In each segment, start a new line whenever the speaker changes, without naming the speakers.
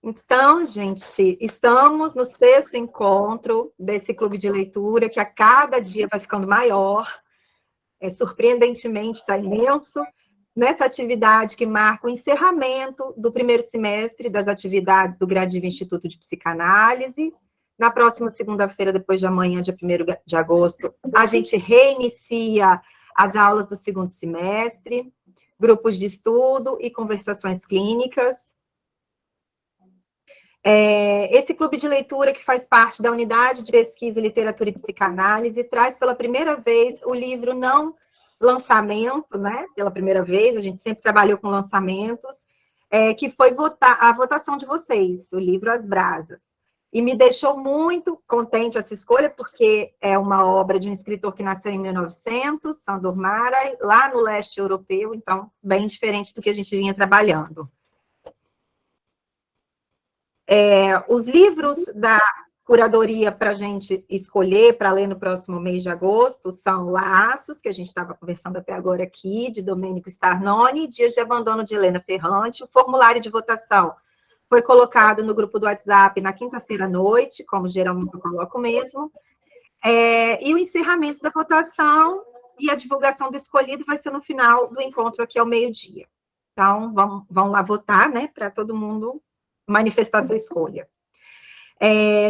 Então, gente, estamos no 6º encontro desse clube de leitura, que a cada dia vai ficando maior. Surpreendentemente, está imenso. Nessa atividade que marca o encerramento do primeiro semestre das atividades do Gradiva Instituto de Psicanálise. Na próxima segunda-feira, depois de amanhã, dia 1º de agosto, a gente reinicia as aulas do segundo semestre, grupos de estudo e conversações clínicas. Esse clube de leitura, que faz parte da Unidade de Pesquisa, Literatura e Psicanálise, traz pela primeira vez o livro não lançamento, né? Pela primeira vez, a gente sempre trabalhou com lançamentos, que foi a votação de vocês, o livro As Brasas. E me deixou muito contente essa escolha, porque é uma obra de um escritor que nasceu em 1900, Sándor Márai, lá no leste europeu, então, bem diferente do que a gente vinha trabalhando. Os livros da curadoria para a gente escolher, para ler no próximo mês de agosto, são Laços, que a gente estava conversando até agora aqui, de Domênico Starnoni, Dias de Abandono, de Helena Ferrante. O formulário de votação foi colocado no grupo do WhatsApp na quinta-feira à noite, como geralmente eu coloco mesmo. E o encerramento da votação e a divulgação do escolhido vai ser no final do encontro aqui ao meio-dia. Então, vão lá votar, né, para todo mundo manifestar sua escolha.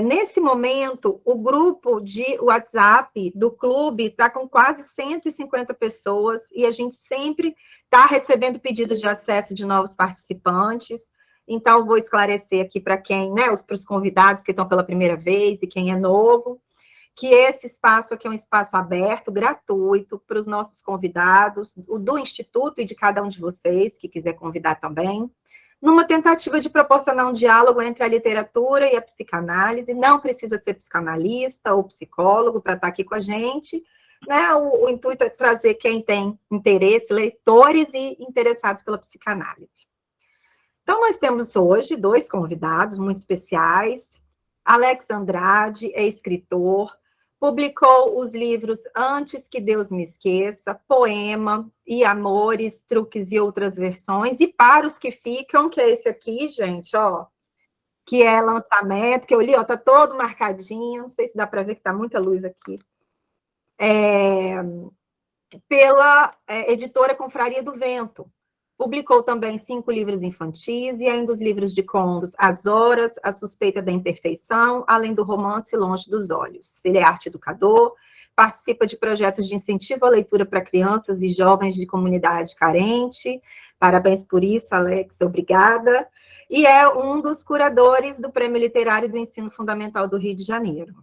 Nesse momento, o grupo de WhatsApp do clube está com quase 150 pessoas e a gente sempre está recebendo pedidos de acesso de novos participantes. Então, vou esclarecer aqui para quem, né, para os convidados que estão pela primeira vez e quem é novo, que esse espaço aqui é um espaço aberto, gratuito, para os nossos convidados, do Instituto e de cada um de vocês, que quiser convidar também, numa tentativa de proporcionar um diálogo entre a literatura e a psicanálise. Não precisa ser psicanalista ou psicólogo para estar aqui com a gente, né? O intuito é trazer quem tem interesse, leitores e interessados pela psicanálise. Então, nós temos hoje 2 convidados muito especiais. Alex Andrade é escritor, publicou os livros Antes que Deus Me Esqueça, Poema e Amores, Truques e Outras Versões, e Para os que Ficam, que é esse aqui, gente, ó, que é lançamento, que eu li, ó, tá todo marcadinho, não sei se dá para ver que tá muita luz aqui, pela editora Confraria do Vento. Publicou também 5 livros infantis e ainda os livros de contos As Horas, A Suspeita da Imperfeição, além do romance Longe dos Olhos. Ele é arte educador, participa de projetos de incentivo à leitura para crianças e jovens de comunidade carente. Parabéns por isso, Alex, obrigada. E é um dos curadores do Prêmio Literário do Ensino Fundamental do Rio de Janeiro.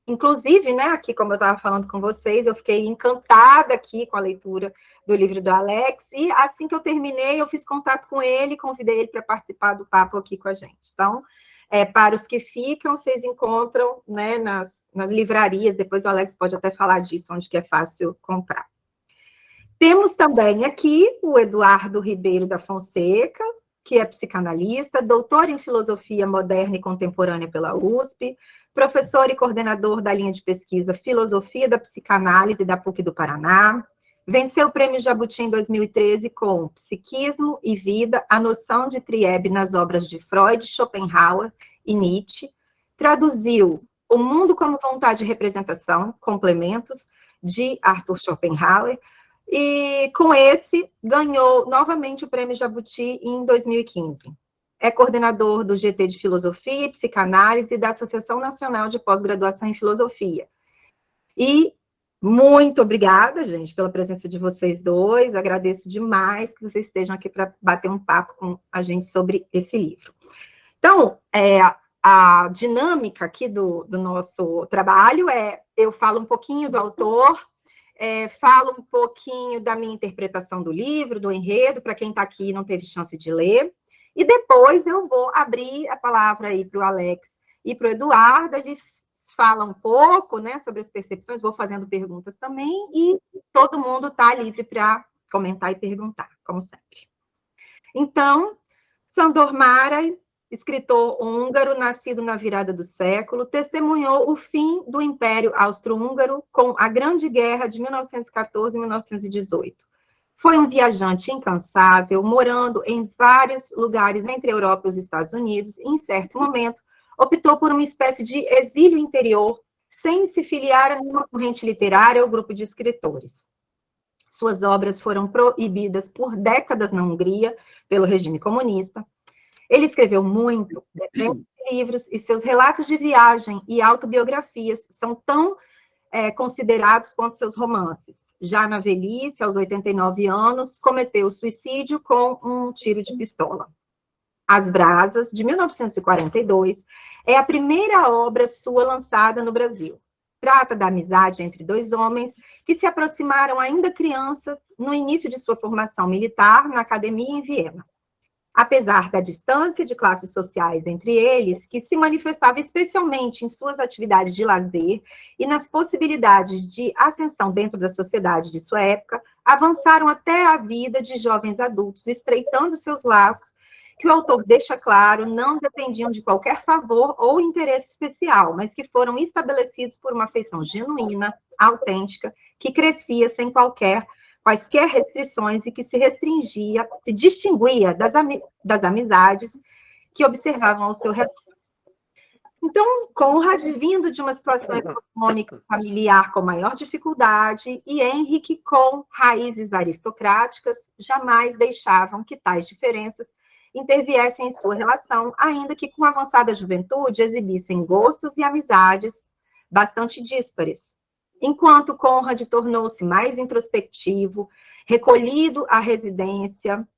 Inclusive, né, aqui, como eu estava falando com vocês, eu fiquei encantada aqui com a leitura do livro do Alex, e assim que eu terminei, eu fiz contato com ele, convidei ele para participar do papo aqui com a gente. Então, para os que ficam, vocês encontram, né, nas livrarias, depois o Alex pode até falar disso, onde que é fácil comprar. Temos também aqui o Eduardo Ribeiro da Fonseca, que é psicanalista, doutor em filosofia moderna e contemporânea pela USP, professor e coordenador da linha de pesquisa Filosofia da Psicanálise da PUC do Paraná, venceu o Prêmio Jabuti em 2013 com Psiquismo e Vida, a noção de Triebe nas obras de Freud, Schopenhauer e Nietzsche, traduziu O Mundo como Vontade e Representação, Complementos, de Arthur Schopenhauer, e com esse ganhou novamente o Prêmio Jabuti em 2015. É coordenador do GT de Filosofia e Psicanálise da Associação Nacional de Pós-Graduação em Filosofia. E muito obrigada, gente, pela presença de vocês dois. Agradeço demais que vocês estejam aqui para bater um papo com a gente sobre esse livro. Então, a dinâmica aqui do nosso trabalho eu falo um pouquinho do autor, falo um pouquinho da minha interpretação do livro, do enredo, para quem está aqui e não teve chance de ler. E depois eu vou abrir a palavra aí para o Alex e para o Eduardo. Eles falam um pouco, né, sobre as percepções, vou fazendo perguntas também, e todo mundo está livre para comentar e perguntar, como sempre. Então, Sándor Márai, escritor húngaro, nascido na virada do século, testemunhou o fim do Império Austro-Húngaro com a Grande Guerra de 1914 e 1918. Foi um viajante incansável, morando em vários lugares entre a Europa e os Estados Unidos, e, em certo momento, optou por uma espécie de exílio interior, sem se filiar a nenhuma corrente literária ou grupo de escritores. Suas obras foram proibidas por décadas na Hungria, pelo regime comunista. Ele escreveu muito, dezenas de livros, e seus relatos de viagem e autobiografias são tão considerados quanto seus romances. Já na velhice, aos 89 anos, cometeu suicídio com um tiro de pistola. As Brasas, de 1942, é a primeira obra sua lançada no Brasil. Trata da amizade entre dois homens que se aproximaram ainda crianças no início de sua formação militar na academia em Viena. Apesar da distância de classes sociais entre eles, que se manifestava especialmente em suas atividades de lazer e nas possibilidades de ascensão dentro da sociedade de sua época, avançaram até a vida de jovens adultos, estreitando seus laços, que o autor deixa claro não dependiam de qualquer favor ou interesse especial, mas que foram estabelecidos por uma afeição genuína, autêntica, que crescia sem quaisquer restrições e que se restringia, se distinguia das amizades que observavam ao seu redor. Então, Conrad, vindo de uma situação econômica familiar com maior dificuldade, e Henrique, com raízes aristocráticas, jamais deixavam que tais diferenças interviessem em sua relação, ainda que com avançada juventude exibissem gostos e amizades bastante díspares. Enquanto Conrad tornou-se mais introspectivo, recolhido à residência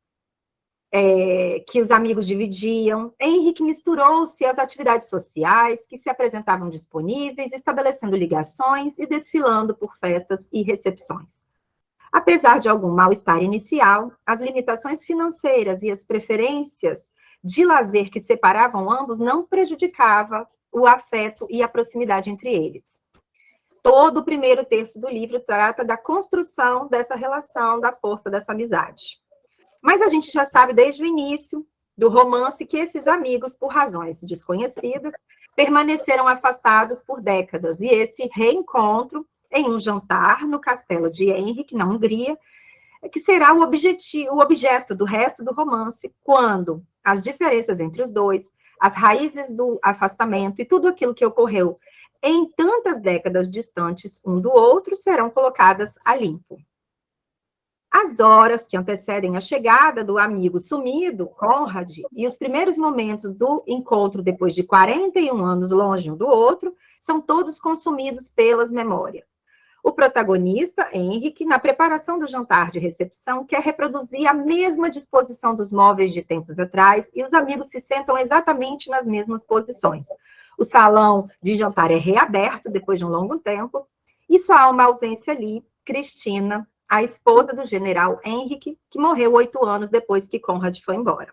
que os amigos dividiam, Henrique misturou-se às atividades sociais que se apresentavam disponíveis, estabelecendo ligações e desfilando por festas e recepções. Apesar de algum mal-estar inicial, as limitações financeiras e as preferências de lazer que separavam ambos não prejudicavam o afeto e a proximidade entre eles. Todo o primeiro terço do livro trata da construção dessa relação, da força dessa amizade. Mas a gente já sabe desde o início do romance que esses amigos, por razões desconhecidas, permaneceram afastados por décadas. E esse reencontro em um jantar no castelo de Henrique, na Hungria, que será o objeto do resto do romance, quando as diferenças entre os dois, as raízes do afastamento e tudo aquilo que ocorreu em tantas décadas distantes um do outro serão colocadas a limpo. As horas que antecedem a chegada do amigo sumido, Conrad, e os primeiros momentos do encontro depois de 41 anos longe um do outro, são todos consumidos pelas memórias. O protagonista, Henrique, na preparação do jantar de recepção, quer reproduzir a mesma disposição dos móveis de tempos atrás e os amigos se sentam exatamente nas mesmas posições. O salão de jantar é reaberto depois de um longo tempo e só há uma ausência ali, Cristina, a esposa do general Henrique, que morreu 8 anos depois que Conrad foi embora.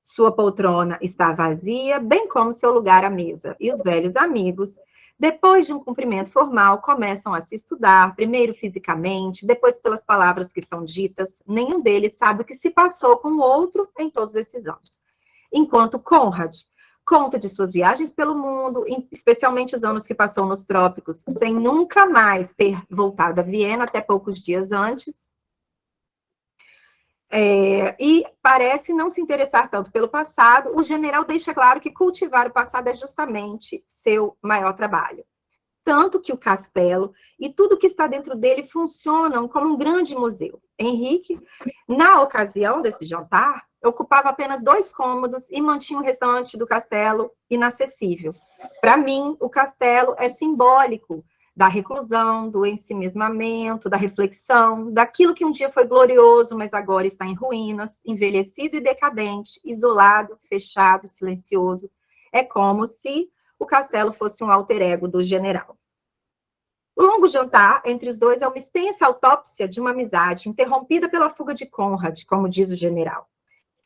Sua poltrona está vazia, bem como seu lugar à mesa, e os velhos amigos, depois de um cumprimento formal, começam a se estudar, primeiro fisicamente, depois pelas palavras que são ditas. Nenhum deles sabe o que se passou com o outro em todos esses anos. Enquanto Conrad conta de suas viagens pelo mundo, especialmente os anos que passou nos trópicos, sem nunca mais ter voltado a Viena, até poucos dias antes, e parece não se interessar tanto pelo passado. O general deixa claro que cultivar o passado é justamente seu maior trabalho. Tanto que o castelo e tudo que está dentro dele funcionam como um grande museu. Henrique, na ocasião desse jantar, ocupava apenas 2 cômodos e mantinha o restante do castelo inacessível. Para mim, o castelo é simbólico da reclusão, do ensimesmamento, da reflexão, daquilo que um dia foi glorioso, mas agora está em ruínas, envelhecido e decadente, isolado, fechado, silencioso. É como se o castelo fosse um alter ego do general. O longo jantar entre os dois é uma extensa autópsia de uma amizade, interrompida pela fuga de Conrad, como diz o general.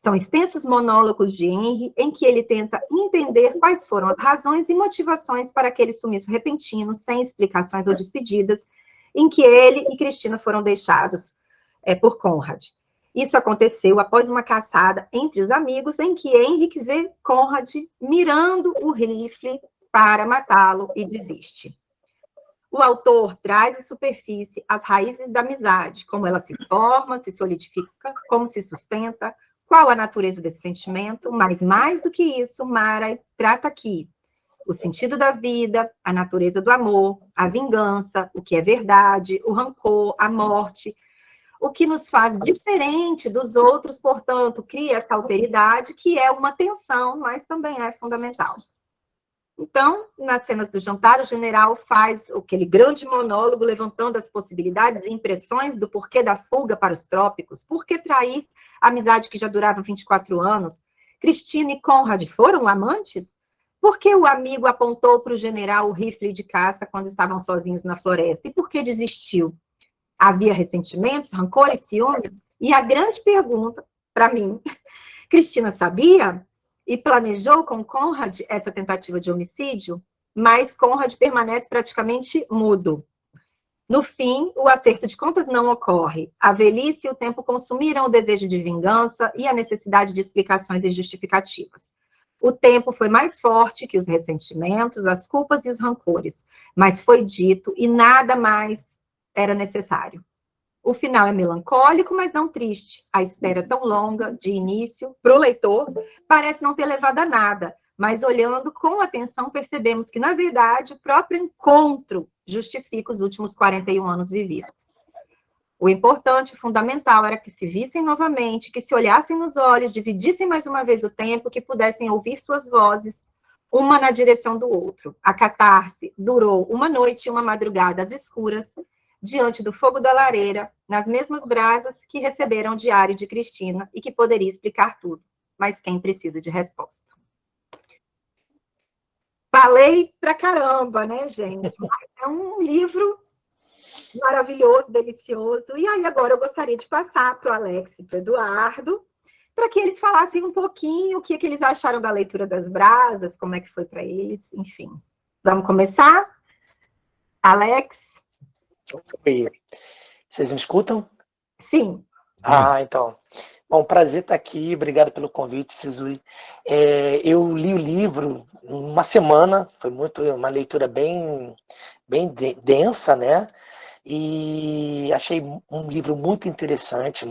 São extensos monólogos de Henry, em que ele tenta entender quais foram as razões e motivações para aquele sumiço repentino, sem explicações ou despedidas, em que ele e Cristina foram deixados por Conrad. Isso aconteceu após uma caçada entre os amigos, em que Henrique vê Conrad mirando o rifle para matá-lo e desiste. O autor traz à superfície as raízes da amizade, como ela se forma, se solidifica, como se sustenta, qual a natureza desse sentimento, mas mais do que isso, Mara trata aqui o sentido da vida, a natureza do amor, a vingança, o que é verdade, o rancor, a morte, o que nos faz diferente dos outros, portanto, cria essa alteridade, que é uma tensão, mas também é fundamental. Então, nas cenas do jantar, o general faz aquele grande monólogo, levantando as possibilidades e impressões do porquê da fuga para os trópicos, por que trair a amizade que já durava 24 anos. Cristina e Conrad foram amantes? Por que o amigo apontou para o general o rifle de caça quando estavam sozinhos na floresta? E por que desistiu? Havia ressentimentos, rancor e ciúme? E a grande pergunta, para mim, Cristina sabia e planejou com Conrad essa tentativa de homicídio, mas Conrad permanece praticamente mudo. No fim, o acerto de contas não ocorre. A velhice e o tempo consumiram o desejo de vingança e a necessidade de explicações e justificativas. O tempo foi mais forte que os ressentimentos, as culpas e os rancores, mas foi dito e nada mais era necessário. O final é melancólico, mas não triste. A espera tão longa, de início, para o leitor, parece não ter levado a nada, mas olhando com atenção, percebemos que, na verdade, o próprio encontro justifica os últimos 41 anos vividos. O importante, o fundamental, era que se vissem novamente, que se olhassem nos olhos, dividissem mais uma vez o tempo, que pudessem ouvir suas vozes, uma na direção do outro. A catarse durou uma noite e uma madrugada às escuras, diante do fogo da lareira, nas mesmas brasas que receberam o diário de Cristina e que poderia explicar tudo. Mas quem precisa de resposta? Falei pra caramba, né, gente? É um livro maravilhoso, delicioso. E aí, agora eu gostaria de passar para o Alex e para o Eduardo, para que eles falassem um pouquinho o que eles acharam da leitura das brasas, como é que foi para eles, enfim. Vamos começar? Alex?
Oi. Vocês me escutam?
Sim.
Então. Bom, prazer estar aqui, obrigado pelo convite, Cisli. Eu li o livro uma semana, foi uma leitura bem densa, né? E achei um livro muito interessante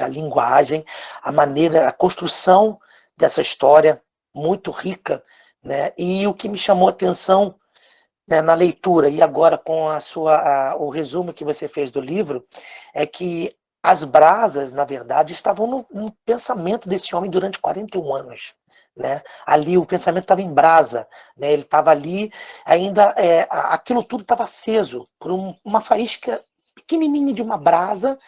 a linguagem, a maneira, a construção dessa história, muito rica, né? E o que me chamou a atenção, né, na leitura, e agora com o resumo que você fez do livro, é que as brasas, na verdade, estavam no pensamento desse homem durante 41 anos. Né? Ali o pensamento estava em brasa, né? Ele estava ali, ainda aquilo tudo estava aceso por uma faísca pequenininha de uma brasa,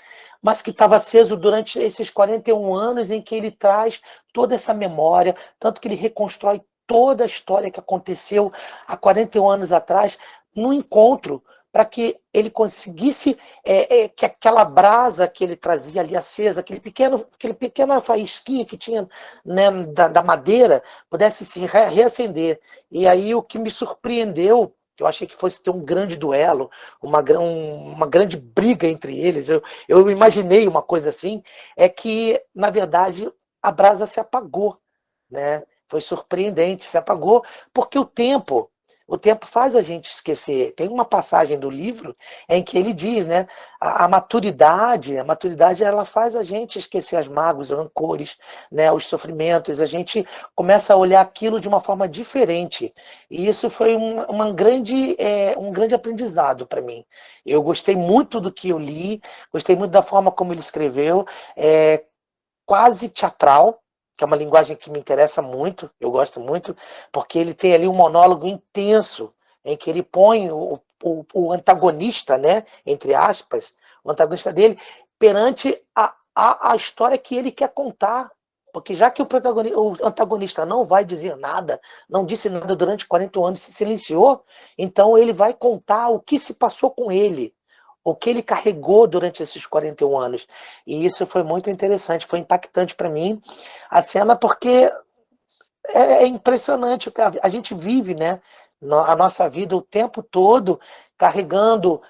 mas que estava aceso durante esses 41 anos em que ele traz toda essa memória, tanto que ele reconstrói toda a história que aconteceu há 41 anos atrás, num encontro, para que ele conseguisse que aquela brasa que ele trazia ali acesa, aquele pequena faísquinha que tinha, né, da madeira, pudesse se reacender. E aí o que me surpreendeu, eu achei que fosse ter um grande duelo, uma grande briga entre eles, eu imaginei uma coisa assim, é que, na verdade, a brasa se apagou, né? Foi surpreendente, se apagou, porque o tempo faz a gente esquecer. Tem uma passagem do livro em que ele diz, né, a maturidade ela faz a gente esquecer as mágoas, os rancores, né, os sofrimentos, a gente começa a olhar aquilo de uma forma diferente. E isso foi um grande aprendizado para mim. Eu gostei muito do que eu li, gostei muito da forma como ele escreveu, quase teatral, que é uma linguagem que me interessa muito, eu gosto muito, porque ele tem ali um monólogo intenso, em que ele põe o antagonista, né, entre aspas, o antagonista dele, perante a história que ele quer contar. Porque já que o antagonista não vai dizer nada, não disse nada durante 40 anos, se silenciou, então ele vai contar o que se passou com ele, o que ele carregou durante esses 41 anos. E isso foi muito interessante, foi impactante para mim, a cena, porque é impressionante o que a gente vive, né? A nossa vida o tempo todo carregando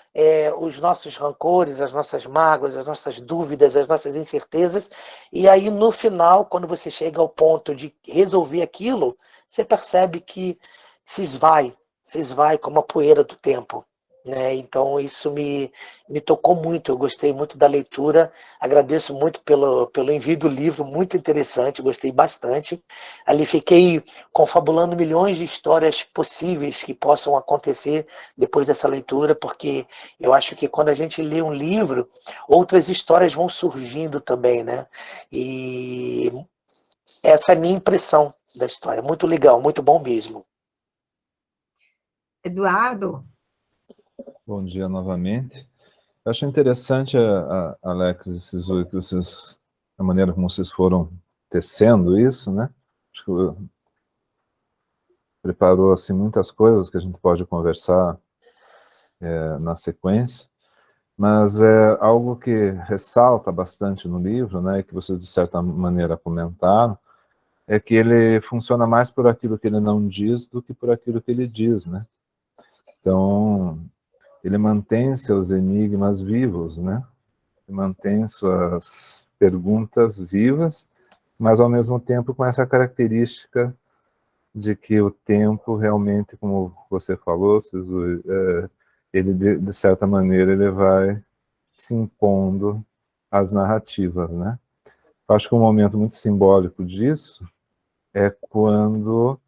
os nossos rancores, as nossas mágoas, as nossas dúvidas, as nossas incertezas, e aí no final, quando você chega ao ponto de resolver aquilo, você percebe que se esvai como a poeira do tempo. né? Então isso me tocou muito, eu gostei muito da leitura, agradeço muito pelo envio do livro, muito interessante, gostei bastante. Ali fiquei confabulando milhões de histórias possíveis que possam acontecer depois dessa leitura, porque eu acho que quando a gente lê um livro, outras histórias vão surgindo também, né? E essa é a minha impressão da história, muito legal, muito bom mesmo.
Eduardo,
Bom dia novamente. Eu acho interessante, Alex e Sisu, que vocês, a maneira como vocês foram tecendo isso, né? Acho que preparou assim muitas coisas que a gente pode conversar na sequência, mas é algo que ressalta bastante no livro, né? E que vocês de certa maneira comentaram, é que ele funciona mais por aquilo que ele não diz do que por aquilo que ele diz, né? Então, ele mantém seus enigmas vivos, né? Mantém suas perguntas vivas, mas ao mesmo tempo com essa característica de que o tempo realmente, como você falou, Suzu, ele de certa maneira ele vai se impondo às narrativas, né? Eu acho que um momento muito simbólico disso é quando,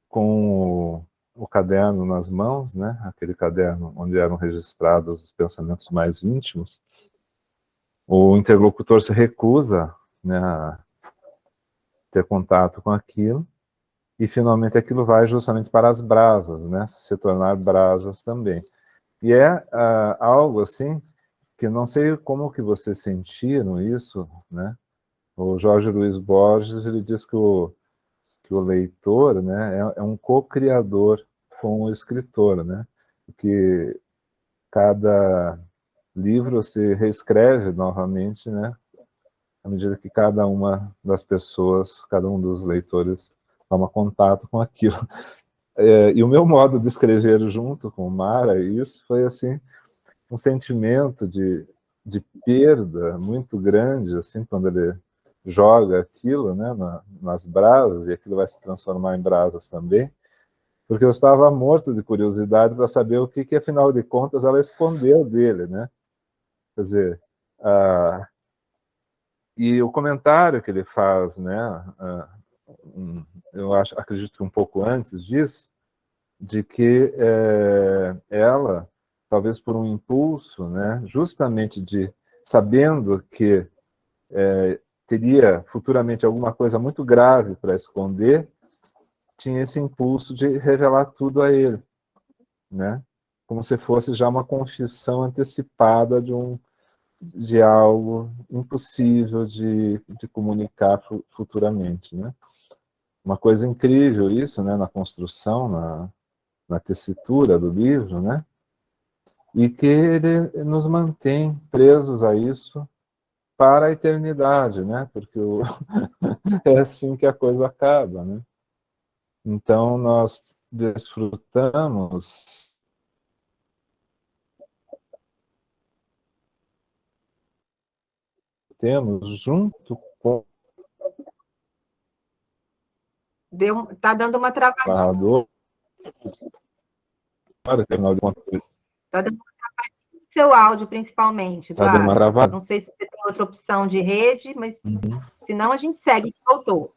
com o caderno nas mãos, né? Aquele caderno onde eram registrados os pensamentos mais íntimos, o interlocutor se recusa, né, a ter contato com aquilo, e finalmente aquilo vai justamente para as brasas, né, se tornar brasas também. E é algo assim, que não sei como que vocês sentiram isso, né, o Jorge Luiz Borges, ele diz que o leitor, né, é um co-criador com o escritor, né, que cada livro se reescreve novamente, né, à medida que cada uma das pessoas, cada um dos leitores toma contato com aquilo. E o meu modo de escrever junto com o Mara, isso foi assim um sentimento de perda muito grande, assim, quando ele joga aquilo, né, nas brasas, e aquilo vai se transformar em brasas também, porque eu estava morto de curiosidade para saber o que, afinal de contas, ela escondeu dele, né? Quer dizer, e o comentário que ele faz, né, eu acredito que um pouco antes disso, de que ela, talvez por um impulso, né, justamente de sabendo que teria futuramente alguma coisa muito grave para esconder, tinha esse impulso de revelar tudo a ele, né, como se fosse já uma confissão antecipada de algo impossível de comunicar futuramente, né? Uma coisa incrível isso, né, na construção, na tessitura do livro, né? E que ele nos mantém presos a isso para a eternidade, né? Porque é assim que a coisa acaba, né? Então nós desfrutamos, temos junto com
tá dando uma
o
travadinha.
narrador, afinal de contas,
Tá dando uma travadinha no seu áudio, principalmente,
está dando uma
Eduardo.
travada.
Não sei se você tem outra opção de rede, mas
Uhum.
senão a gente segue que voltou.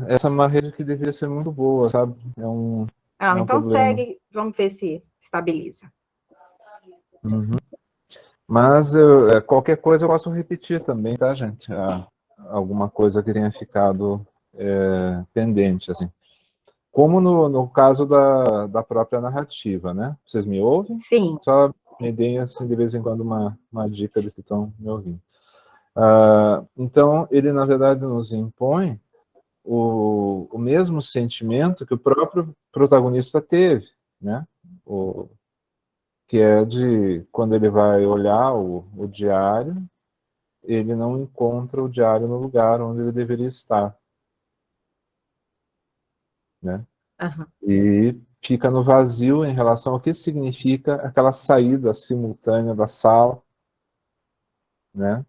Essa é uma rede que deveria ser muito boa, sabe? É um
Então
problema.
segue, vamos ver se estabiliza.
Uhum. Mas qualquer coisa eu posso repetir também, tá, gente? Alguma coisa que tenha ficado pendente, assim. Como no caso da própria narrativa, né? Vocês me ouvem?
Sim.
Só me deem, assim, de vez em quando, uma dica de que estão me ouvindo. Então, ele, na verdade, nos impõe o mesmo sentimento que o próprio protagonista teve, né? Que é de, quando ele vai olhar o diário, ele não encontra o diário no lugar onde ele deveria estar, né?
Uhum.
E fica no vazio em relação ao que significa aquela saída simultânea da sala, né?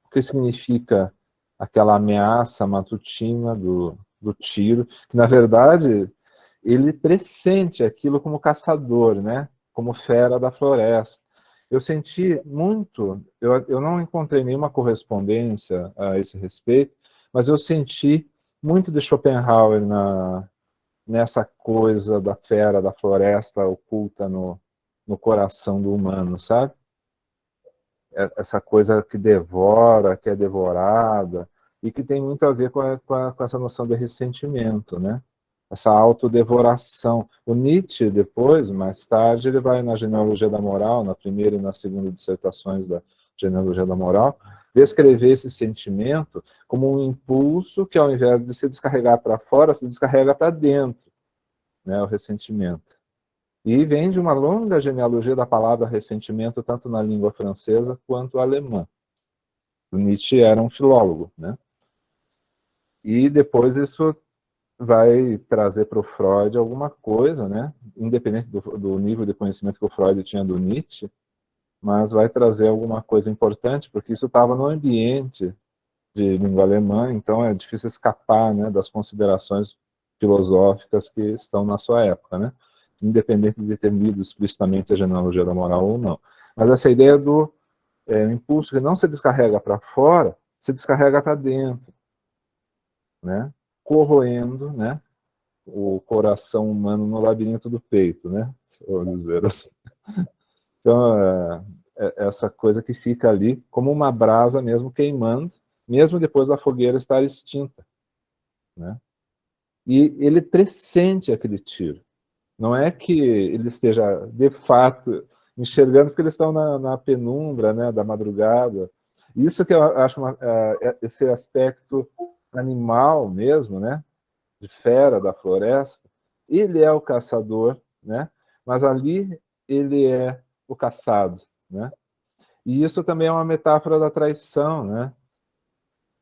O que significa aquela ameaça matutina do tiro, que na verdade ele pressente aquilo como caçador, né? Como fera da floresta. Eu senti muito, eu não encontrei nenhuma correspondência a esse respeito, mas eu senti muito de Schopenhauer nessa coisa da fera da floresta oculta no coração do humano, sabe? Essa coisa que devora, que é devorada, e que tem muito a ver com essa noção de ressentimento, né? Essa autodevoração. O Nietzsche, depois, mais tarde, ele vai na Genealogia da Moral, na primeira e na segunda dissertações da Genealogia da Moral, descrever esse sentimento como um impulso que, ao invés de se descarregar para fora, se descarrega para dentro, né? O ressentimento. E vem de uma longa genealogia da palavra ressentimento, tanto na língua francesa quanto alemã. O Nietzsche era um filólogo, né? E depois isso vai trazer para o Freud alguma coisa, né? Independente do nível de conhecimento que o Freud tinha do Nietzsche, mas vai trazer alguma coisa importante, porque isso estava no ambiente de língua alemã, então é difícil escapar, né, das considerações filosóficas que estão na sua época, né? Independente de ter lido explicitamente a genealogia da moral ou não. Mas essa ideia do impulso que não se descarrega para fora, se descarrega para dentro, né? Corroendo, né, o coração humano no labirinto do peito, né? Vamos dizer assim. Então, essa coisa que fica ali como uma brasa mesmo queimando, mesmo depois da fogueira estar extinta, né? E ele pressente aquele tiro. Não é que ele esteja, de fato, enxergando, porque eles estão na penumbra, né, da madrugada. Isso que eu acho esse aspecto animal mesmo, né, de fera da floresta. Ele é o caçador, né, mas ali ele é o caçado, né. E isso também é uma metáfora da traição, né.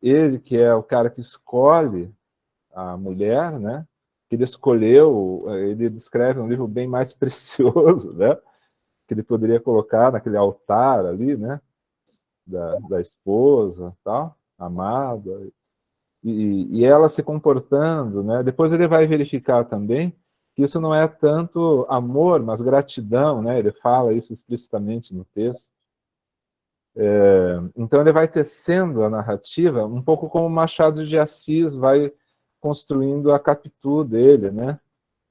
Ele que é o cara que escolhe a mulher, né, que ele escolheu, ele descreve um livro bem mais precioso, né, que ele poderia colocar naquele altar ali, né, da esposa, tal, amada, e ela se comportando, né. Depois ele vai verificar também que isso não é tanto amor, mas gratidão, né, ele fala isso explicitamente no texto. Então ele vai tecendo a narrativa um pouco como Machado de Assis vai construindo a Capitu dele, né?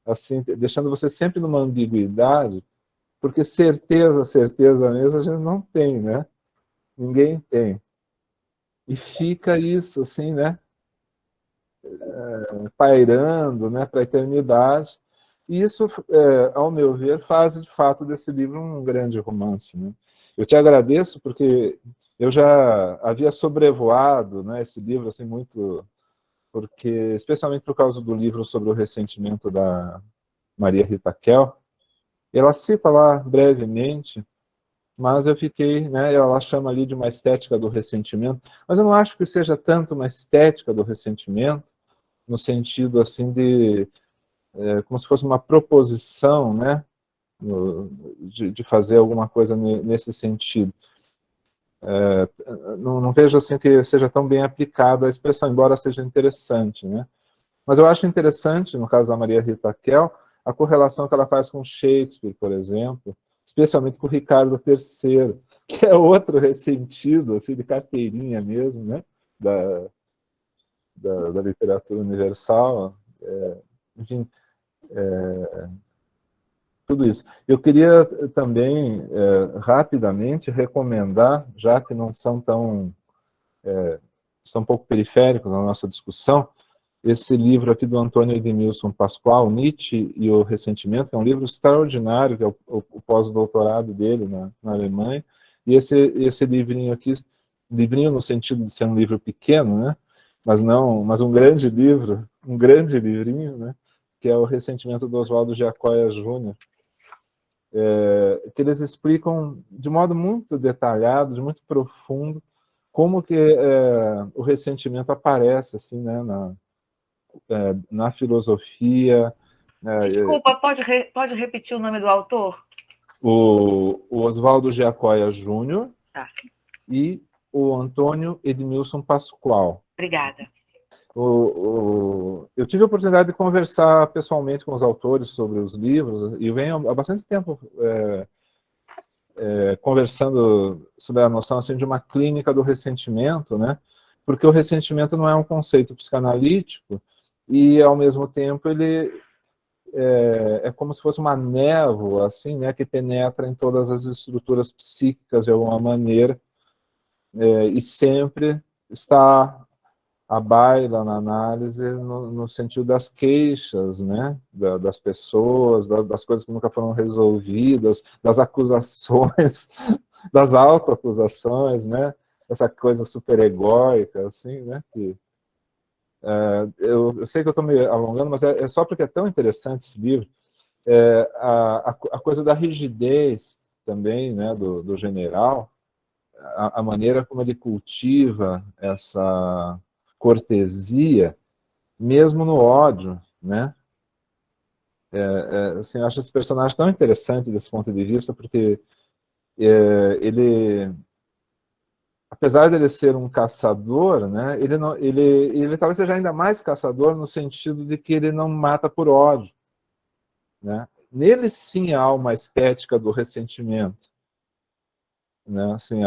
Assim, deixando você sempre numa ambiguidade, porque certeza mesmo a gente não tem, né? Ninguém tem. E fica isso, assim, né? Pairando, né, para a eternidade. E isso, ao meu ver, faz de fato desse livro um grande romance, né? Eu te agradeço porque eu já havia sobrevoado, né, esse livro assim muito, porque especialmente por causa do livro sobre o ressentimento da Maria Rita Kell, ela cita lá brevemente, mas eu fiquei, né, ela chama ali de uma estética do ressentimento, mas eu não acho que seja tanto uma estética do ressentimento, no sentido assim de como se fosse uma proposição, né, de fazer alguma coisa nesse sentido. Não vejo assim que seja tão bem aplicada a expressão, embora seja interessante, né? Mas eu acho interessante, no caso da Maria Rita Kell, a correlação que ela faz com Shakespeare, por exemplo, especialmente com Ricardo III, que é outro ressentido, assim, de carteirinha mesmo, né, da literatura universal, enfim, tudo isso. Eu queria também, rapidamente, recomendar, já que não são são um pouco periféricos na nossa discussão, esse livro aqui do Antônio Edmilson Pascoal, Nietzsche e o Ressentimento, que é um livro extraordinário, que é o pós-doutorado dele na Alemanha, e esse livrinho aqui, livrinho no sentido de ser um livro pequeno, né, mas um grande livro, um grande livrinho, né, que é o Ressentimento do Oswaldo Giacoia Júnior, que eles explicam de modo muito detalhado, de muito profundo, como que o ressentimento aparece assim, né, na filosofia.
Desculpa, pode repetir o nome do autor?
O Oswaldo Giacoia Júnior
Tá.
e o Antônio Edmilson Pascoal.
Obrigada.
Eu tive a oportunidade de conversar pessoalmente com os autores sobre os livros, e venho há bastante tempo conversando sobre a noção assim, de uma clínica do ressentimento, né? Porque o ressentimento não é um conceito psicanalítico, e, ao mesmo tempo, ele é como se fosse uma névoa, assim, né, que penetra em todas as estruturas psíquicas de alguma maneira, e sempre está à baila na análise no sentido das queixas, né, das pessoas, das coisas que nunca foram resolvidas, das acusações, das autoacusações, né, essa coisa super egóica, assim, né, que eu sei que eu estou me alongando, mas é só porque é tão interessante esse livro. A coisa da rigidez também, né, do general, a maneira como ele cultiva essa cortesia, mesmo no ódio, né? Assim, eu acho esse personagem tão interessante desse ponto de vista, porque ele, apesar de ele ser um caçador, né, ele talvez seja ainda mais caçador no sentido de que ele não mata por ódio, né? Nele sim há uma estética do ressentimento, né? Assim,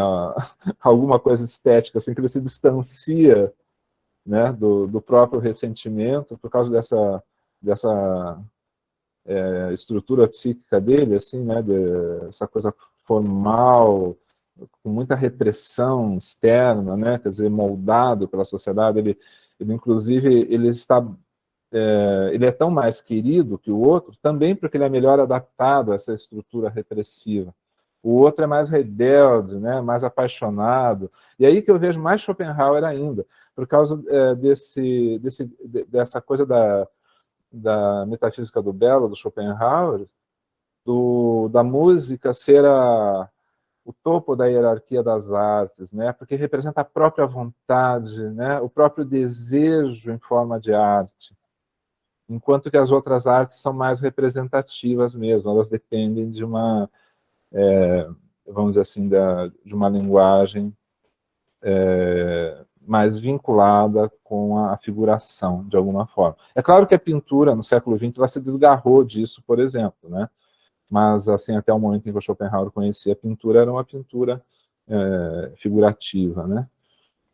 alguma coisa estética, assim, que ele se distancia, né, do próprio ressentimento por causa dessa estrutura psíquica dele, assim, né, dessa coisa formal, com muita repressão externa, né, quer dizer, moldado pela sociedade. Ele inclusive, ele é tão mais querido que o outro, também porque ele é melhor adaptado a essa estrutura repressiva. O outro é mais rebelde, né, mais apaixonado. E aí que eu vejo mais Schopenhauer ainda, por causa dessa coisa da metafísica do belo, do Schopenhauer, da música ser o topo da hierarquia das artes, né, porque representa a própria vontade, né, o próprio desejo em forma de arte, enquanto que as outras artes são mais representativas mesmo, elas dependem de uma, vamos dizer assim, de uma linguagem mais vinculada com a figuração, de alguma forma. É claro que a pintura, no século XX, ela se desgarrou disso, por exemplo, né? Mas, assim, até o momento em que o Schopenhauer conhecia a pintura, era uma pintura figurativa, né?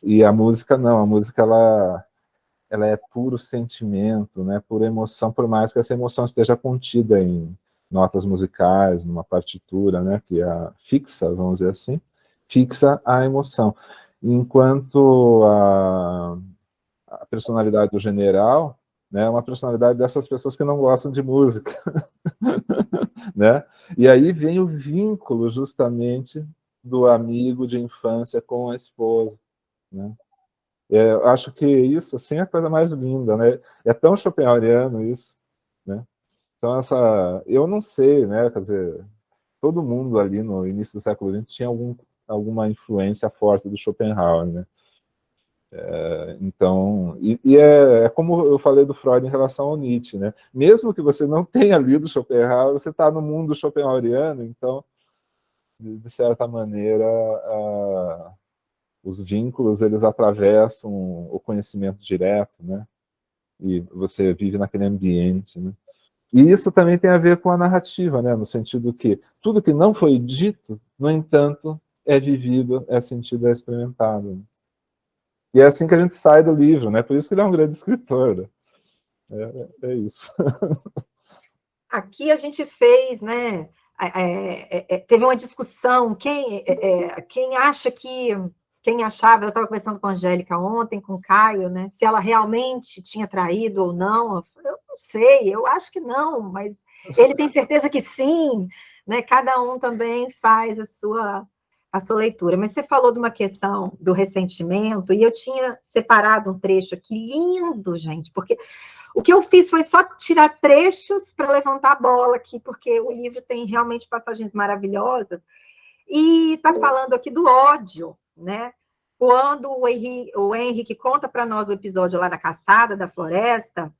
E a música, não, a música, ela é puro sentimento, né? Pura emoção, por mais que essa emoção esteja contida em notas musicais, numa partitura, né? Que fixa, vamos dizer assim, fixa a emoção. Enquanto a personalidade do general, né, é uma personalidade dessas pessoas que não gostam de música. Né? E aí vem o vínculo, justamente, do amigo de infância com a esposa. Né? Eu acho que isso, assim, é a coisa mais linda. Né? É tão schopenhaueriano isso. Né? Então, eu não sei, né? Quer dizer, todo mundo ali no início do século XX tinha alguma influência forte do Schopenhauer, né? Então, é como eu falei do Freud em relação ao Nietzsche, né? Mesmo que você não tenha lido Schopenhauer, você está no mundo schopenhaueriano, então, de certa maneira, os vínculos, eles atravessam o conhecimento direto, né? E você vive naquele ambiente, né? E isso também tem a ver com a narrativa, né? No sentido que tudo que não foi dito, no entanto, é vivido, é sentido, é experimentado. Né? E é assim que a gente sai do livro, né? Por isso que ele é um grande escritor. Né? É isso.
Aqui a gente fez, né? Teve uma discussão. Quem acha que. Quem achava, eu estava conversando com a Angélica ontem, com o Caio, né? Se ela realmente tinha traído ou não. Eu não sei, eu acho que não, mas ele tem certeza que sim, né? Cada um também faz a sua leitura. Mas você falou de uma questão do ressentimento, e eu tinha separado um trecho aqui lindo, gente, porque o que eu fiz foi só tirar trechos para levantar a bola aqui, porque o livro tem realmente passagens maravilhosas. E está falando aqui do ódio, né? Quando o Henrique conta para nós o episódio lá da caçada, da floresta,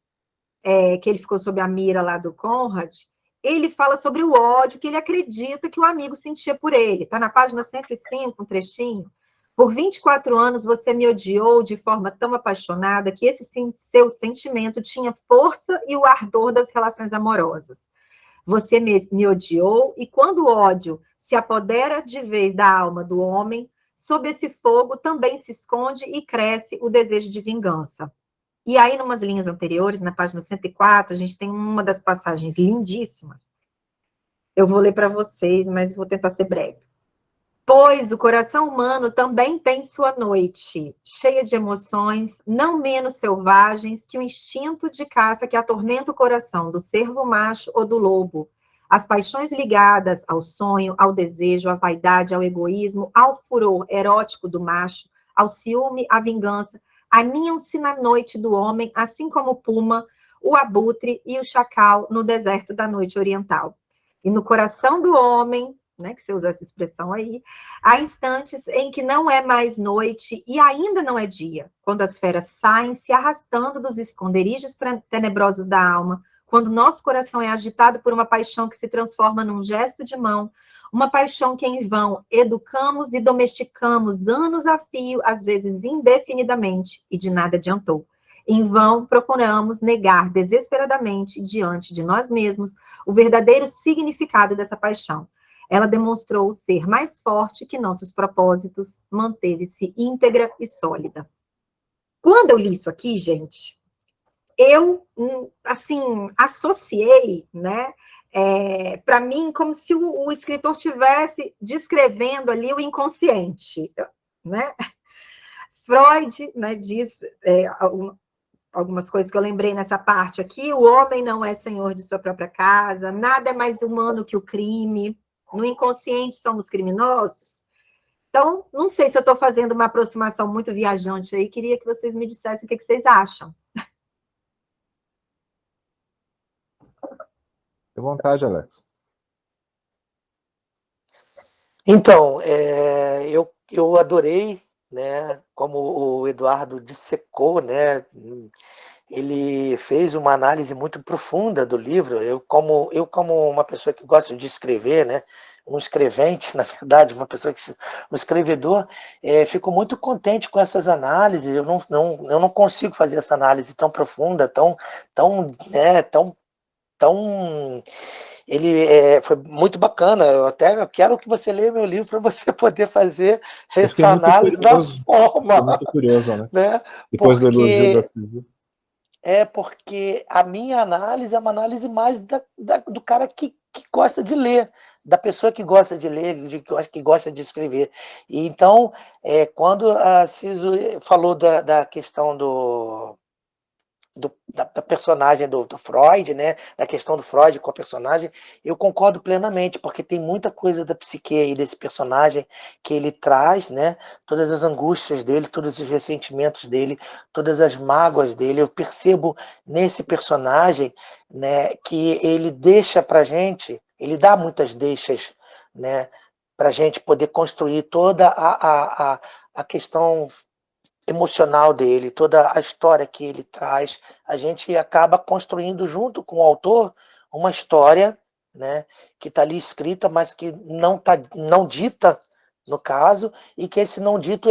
que ele ficou sob a mira lá do Conrad, ele fala sobre o ódio que ele acredita que o amigo sentia por ele. Está na página 105, um trechinho. Por 24 anos você me odiou de forma tão apaixonada que esse seu sentimento tinha força e o ardor das relações amorosas. Você me odiou e quando o ódio se apodera de vez da alma do homem, sob esse fogo também se esconde e cresce o desejo de vingança. E aí, numas linhas anteriores, na página 104, a gente tem uma das passagens lindíssimas. Eu vou ler para vocês, mas vou tentar ser breve. Pois o coração humano também tem sua noite, cheia de emoções, não menos selvagens que o instinto de caça que atormenta o coração do cervo macho ou do lobo. As paixões ligadas ao sonho, ao desejo, à vaidade, ao egoísmo, ao furor erótico do macho, ao ciúme, à vingança, aninham-se na noite do homem, assim como o puma, o abutre e o chacal no deserto da noite oriental. E no coração do homem, né, que você usou essa expressão aí, há instantes em que não é mais noite e ainda não é dia, quando as feras saem se arrastando dos esconderijos tenebrosos da alma, quando nosso coração é agitado por uma paixão que se transforma num gesto de mão, uma paixão que em vão educamos e domesticamos anos a fio, às vezes indefinidamente, e de nada adiantou. Em vão procuramos negar desesperadamente diante de nós mesmos o verdadeiro significado dessa paixão. Ela demonstrou ser mais forte que nossos propósitos, manteve-se íntegra e sólida. Quando eu li isso aqui, gente, eu, assim, associei, né, para mim, como se o escritor estivesse descrevendo ali o inconsciente, né? Freud, né, diz algumas coisas que eu lembrei nessa parte aqui, o homem não é senhor de sua própria casa, nada é mais humano que o crime, no inconsciente somos criminosos. Então, não sei se eu estou fazendo uma aproximação muito viajante aí, queria que vocês me dissessem o que vocês acham.
Fique à vontade, Alex.
Então, eu adorei, né, como o Eduardo dissecou, né, ele fez uma análise muito profunda do livro. Eu como uma pessoa que gosta de escrever, né, um escrevente, na verdade, um escrevedor, fico muito contente com essas análises. Eu não consigo fazer essa análise tão profunda, tão, né, tão foi muito bacana. Eu quero que você leia meu livro para você poder fazer essa análise da forma.
Fiquei muito curioso, né?
Né?
Depois do elogio da Silvia.
Porque a minha análise é uma análise mais do cara que gosta de ler, da pessoa que gosta de ler, que gosta de escrever. E então, quando a Ciso falou da questão da personagem do Freud, né? Da questão do Freud com a personagem, eu concordo plenamente, porque tem muita coisa da psique aí desse personagem que ele traz, né? Todas as angústias dele, todos os ressentimentos dele, todas as mágoas dele. Eu percebo nesse personagem, né, que ele deixa pra gente, ele dá muitas deixas, né, pra gente poder construir toda a questão emocional dele, toda a história que ele traz, a gente acaba construindo junto com o autor uma história, né, que está ali escrita, mas que não dita, no caso, e que esse não dito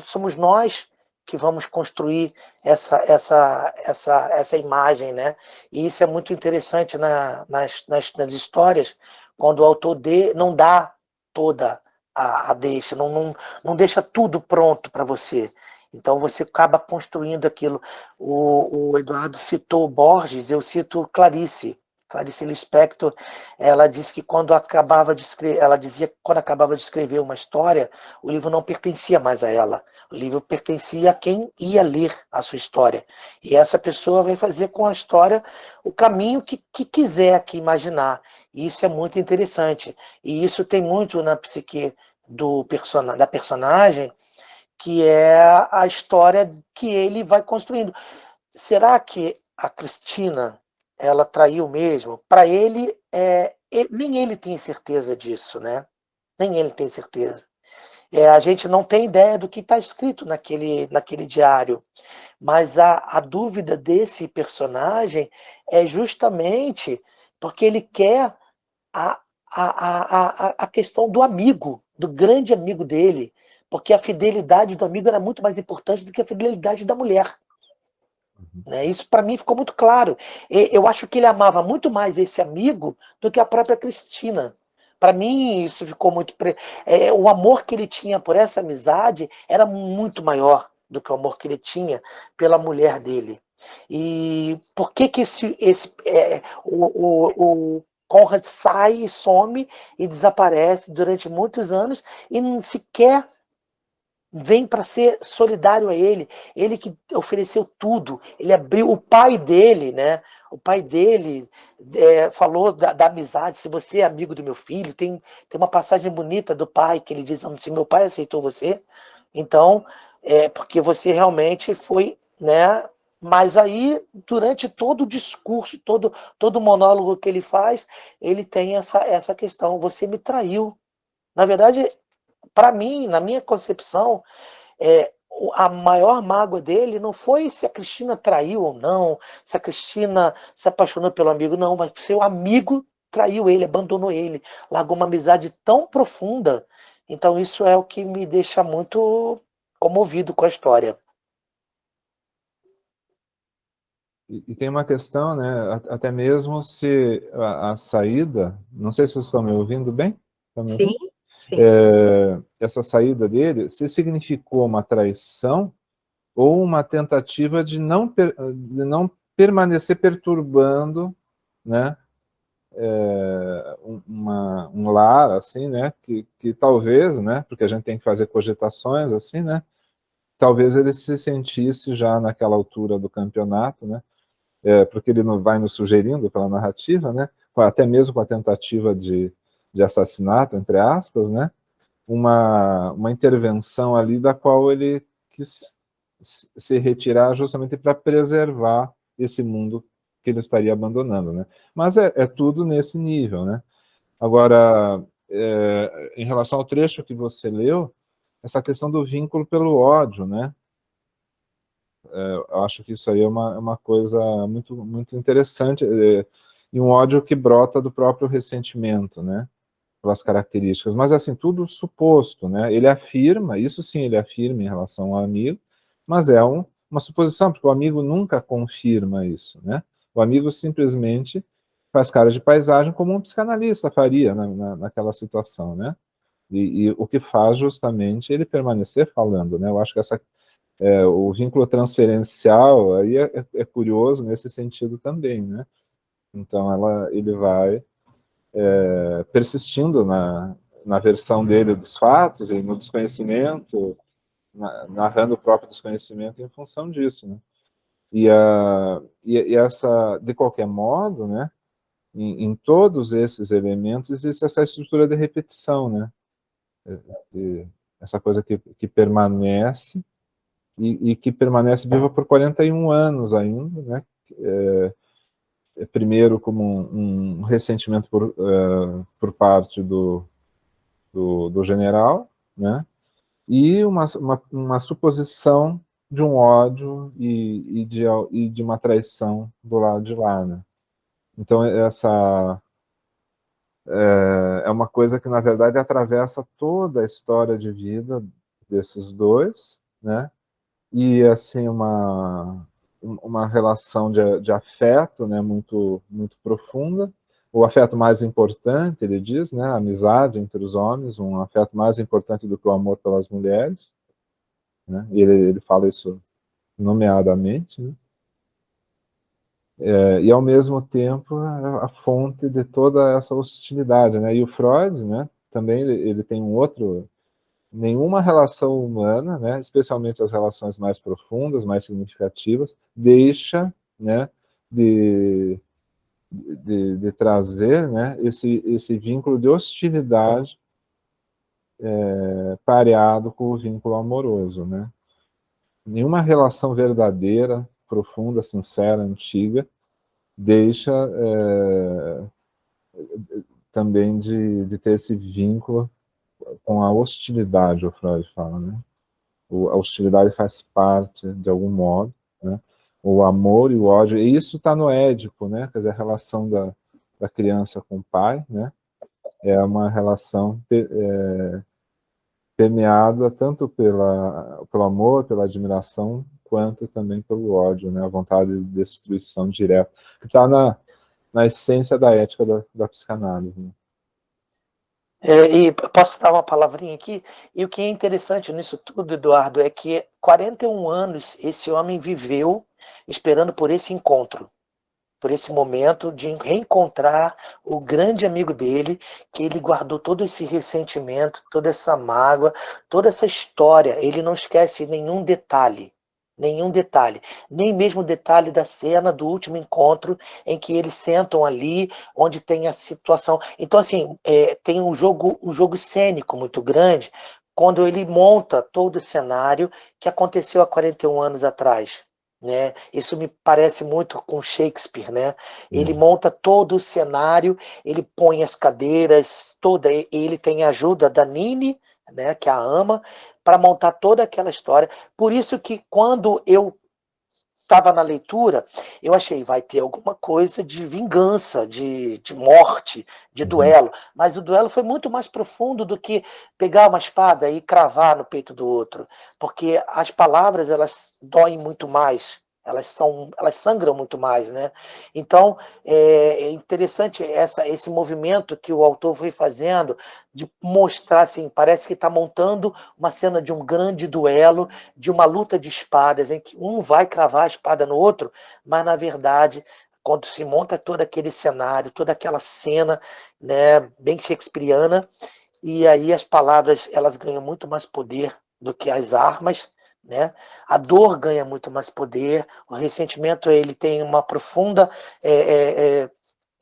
somos nós que vamos construir essa imagem, né? E isso é muito interessante nas histórias, quando o autor não dá toda a deixa, não deixa tudo pronto para você. Então você acaba construindo aquilo. O Eduardo citou Borges, eu cito Clarice Lispector. Ela disse que quando acabava de escrever uma história, o livro não pertencia mais a ela. O livro pertencia a quem ia ler a sua história. E essa pessoa vai fazer com a história o caminho que quiser, que imaginar. E isso é muito interessante. E isso tem muito na psique da personagem, que é a história que ele vai construindo. Será que a Cristina, ela traiu mesmo? Para ele, nem ele tem certeza disso, né? Nem ele tem certeza. A gente não tem ideia do que está escrito naquele diário, mas a dúvida desse personagem é justamente porque ele quer a questão do amigo, do grande amigo dele, porque a fidelidade do amigo era muito mais importante do que a fidelidade da mulher. Né? Isso para mim ficou muito claro. Eu acho que ele amava muito mais esse amigo do que a própria Cristina. Para mim, isso ficou muito. O amor que ele tinha por essa amizade era muito maior do que o amor que ele tinha pela mulher dele. E por que o Conrad sai e some e desaparece durante muitos anos e não sequer vem para ser solidário a ele que ofereceu tudo, ele abriu, o pai dele, né? O pai dele falou da amizade, se você é amigo do meu filho, tem uma passagem bonita do pai, que ele diz, se meu pai aceitou você, então, porque você realmente foi, né? Mas aí, durante todo o discurso, todo o monólogo que ele faz, ele tem essa questão, você me traiu. Na verdade, para mim, na minha concepção, a maior mágoa dele não foi se a Cristina traiu ou não, se a Cristina se apaixonou pelo amigo, não, mas se o amigo traiu ele, abandonou ele, largou uma amizade tão profunda. Então isso é o que me deixa muito comovido com a história.
E tem uma questão, né? Até mesmo se a saída, não sei se vocês estão me ouvindo bem? Estão me ouvindo?
Sim, sim.
Essa saída dele, se significou uma traição ou uma tentativa de não permanecer perturbando, né? Um lar, assim, né? Que talvez, né? Porque a gente tem que fazer cogitações, assim, né? Talvez ele se sentisse já naquela altura do campeonato, né? Porque ele não vai nos sugerindo pela narrativa, né? Até mesmo com a tentativa de assassinato, entre aspas, né? Uma intervenção ali da qual ele quis se retirar justamente para preservar esse mundo que ele estaria abandonando, né? Mas é tudo nesse nível, né? Agora, em relação ao trecho que você leu, essa questão do vínculo pelo ódio, né? Eu acho que isso aí é uma coisa muito, muito interessante, e um ódio que brota do próprio ressentimento, né? Pelas características, mas assim, tudo suposto, né? Ele afirma, isso sim ele afirma em relação ao amigo, mas é uma suposição, porque o amigo nunca confirma isso, né? O amigo simplesmente faz cara de paisagem como um psicanalista faria naquela situação, né? E o que faz justamente ele permanecer falando, né? Eu acho que o vínculo transferencial aí é curioso nesse sentido também, né? Então ele vai persistindo na versão dele dos fatos e no desconhecimento, narrando o próprio desconhecimento em função disso, né? E essa, de qualquer modo, né, em todos esses elementos existe essa estrutura de repetição, né? Essa coisa que permanece e que permanece viva por 41 anos ainda, né? Primeiro como um ressentimento por parte do general, né? E uma suposição de um ódio e de uma traição do lado de lá, né? Então essa é uma coisa que na verdade atravessa toda a história de vida desses dois, né? E assim uma relação de afeto, né? Muito muito profunda. O afeto mais importante, ele diz, né, a amizade entre os homens, um afeto mais importante do que o amor pelas mulheres, né, e ele fala isso nomeadamente, né, e ao mesmo tempo a fonte de toda essa hostilidade, né, e o Freud, né, também ele tem um outro, nenhuma relação humana, né, especialmente as relações mais profundas, mais significativas, deixa, né, de trazer, né, esse vínculo de hostilidade pareado com o vínculo amoroso, né? Nenhuma relação verdadeira, profunda, sincera, antiga, deixa também de ter esse vínculo com a hostilidade, o Freud fala, né? A hostilidade faz parte, de algum modo, né? O amor e o ódio, e isso está no Édipo, né? Quer dizer, a relação da criança com o pai, né? É uma relação permeada tanto pelo amor, pela admiração, quanto também pelo ódio, né? A vontade de destruição direta, que está na essência da ética da psicanálise. Né?
E posso dar uma palavrinha aqui? E o que é interessante nisso tudo, Eduardo, é que 41 anos esse homem viveu esperando por esse encontro, por esse momento de reencontrar o grande amigo dele, que ele guardou todo esse ressentimento, toda essa mágoa, toda essa história. Ele não esquece nenhum detalhe, nem mesmo o detalhe da cena do último encontro em que eles sentam ali, onde tem a situação. Então, assim, tem um jogo cênico muito grande, quando ele monta todo o cenário que aconteceu há 41 anos atrás. Né? Isso me parece muito com Shakespeare, né? Ele monta todo o cenário, ele põe as cadeiras, ele tem a ajuda da Nini, né, que a ama, para montar toda aquela história. Por isso que quando eu estava na leitura, eu achei, vai ter alguma coisa de vingança, de morte, de duelo. Mas o duelo foi muito mais profundo do que pegar uma espada e cravar no peito do outro. Porque as palavras, elas doem muito mais. Elas sangram muito mais, né? Então, é interessante esse movimento que o autor foi fazendo de mostrar, assim, parece que está montando uma cena de um grande duelo, de uma luta de espadas, em que um vai cravar a espada no outro, mas, na verdade, quando se monta todo aquele cenário, toda aquela cena, né, bem shakespeariana, e aí as palavras elas ganham muito mais poder do que as armas, né? A dor ganha muito mais poder, o ressentimento ele tem uma profunda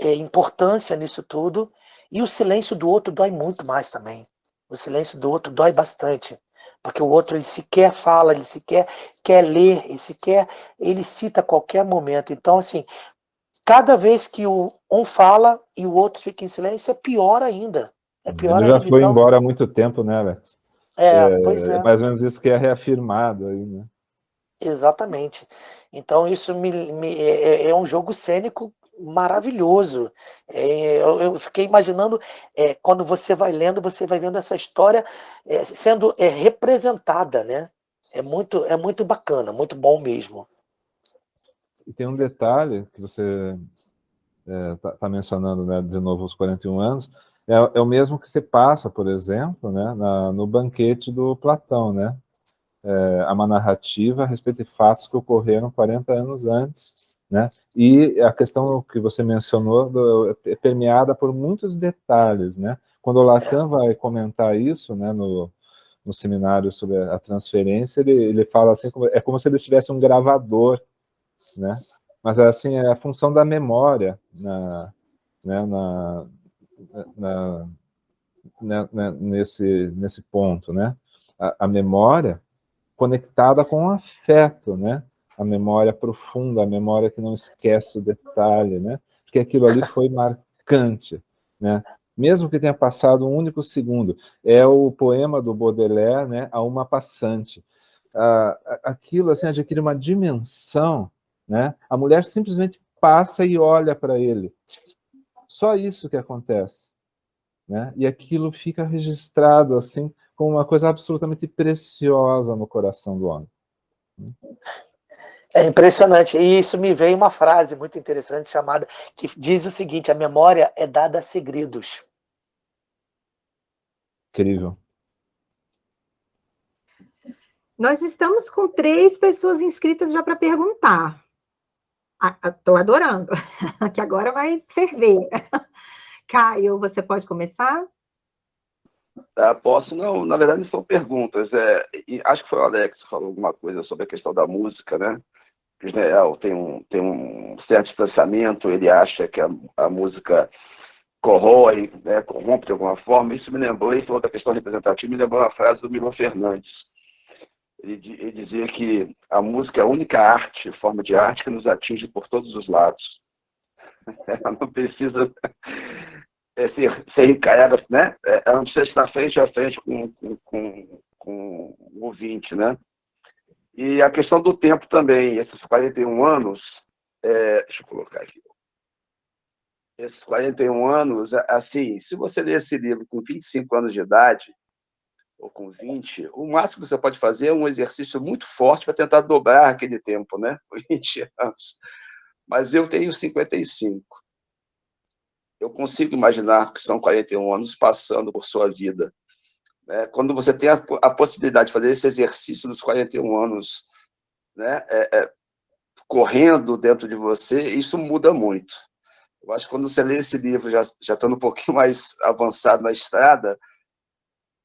importância nisso tudo, e o silêncio do outro dói muito mais também. O silêncio do outro dói bastante, porque o outro ele sequer fala, ele sequer quer ler, ele cita a qualquer momento. Então, assim, cada vez que um fala e o outro fica em silêncio, é pior ainda. É pior
Ele já
ainda.
foi
Então,
embora há muito tempo, né, Alex?
pois
É
é.
mais ou menos isso que é reafirmado aí, né?
Exatamente. Então, isso é um jogo cênico maravilhoso. Eu fiquei imaginando, quando você vai lendo, você vai vendo essa história sendo representada, né? É muito bacana, muito bom mesmo.
E tem um detalhe que você tá mencionando, né, de novo, os 41 anos, é o mesmo que se passa, por exemplo, né, no banquete do Platão, né? Há uma narrativa a respeito de fatos que ocorreram 40 anos antes, né? E a questão que você mencionou é permeada por muitos detalhes, né? Quando o Lacan vai comentar isso, né, no seminário sobre a transferência, ele fala assim, é como se ele tivesse um gravador, né? Mas assim, é a função da memória né, nesse ponto, né? A memória conectada com o afeto, né? A memória profunda, a memória que não esquece o detalhe, né? Porque aquilo ali foi marcante, né? Mesmo que tenha passado um único segundo. É o poema do Baudelaire, né? A uma passante. Aquilo assim adquire uma dimensão, né? A mulher simplesmente passa e olha para ele. Só isso que acontece, né? E aquilo fica registrado assim como uma coisa absolutamente preciosa no coração do homem.
É impressionante. E isso me veio uma frase muito interessante chamada que diz o seguinte: a memória é dada a segredos.
Incrível.
Nós estamos com 3 pessoas inscritas já para perguntar. Estou adorando, que agora vai ferver. Caio, você pode começar?
Posso, não, na verdade não são perguntas. E acho que foi o Alex que falou alguma coisa sobre a questão da música, né? Que Israel tem um certo distanciamento, ele acha que a música corrói, né, corrompe de alguma forma. Isso me lembrou, ele falou da questão representativa, me lembrou uma frase do Milton Fernandes. Ele dizia que a música é a única arte, forma de arte que nos atinge por todos os lados. Ela não precisa ser encarada, né? Ela não precisa estar frente a frente com o ouvinte, né? E a questão do tempo também, esses 41 anos, deixa eu colocar aqui. Esses 41 anos, assim, se você ler esse livro com 25 anos de idade, ou com 20, o máximo que você pode fazer é um exercício muito forte para tentar dobrar aquele tempo, né? Com 20 anos. Mas eu tenho 55. Eu consigo imaginar que são 41 anos passando por sua vida, né? Quando você tem a possibilidade de fazer esse exercício dos 41 anos, né, correndo dentro de você, isso muda muito. Eu acho que quando você lê esse livro, já estando um pouquinho mais avançado na estrada,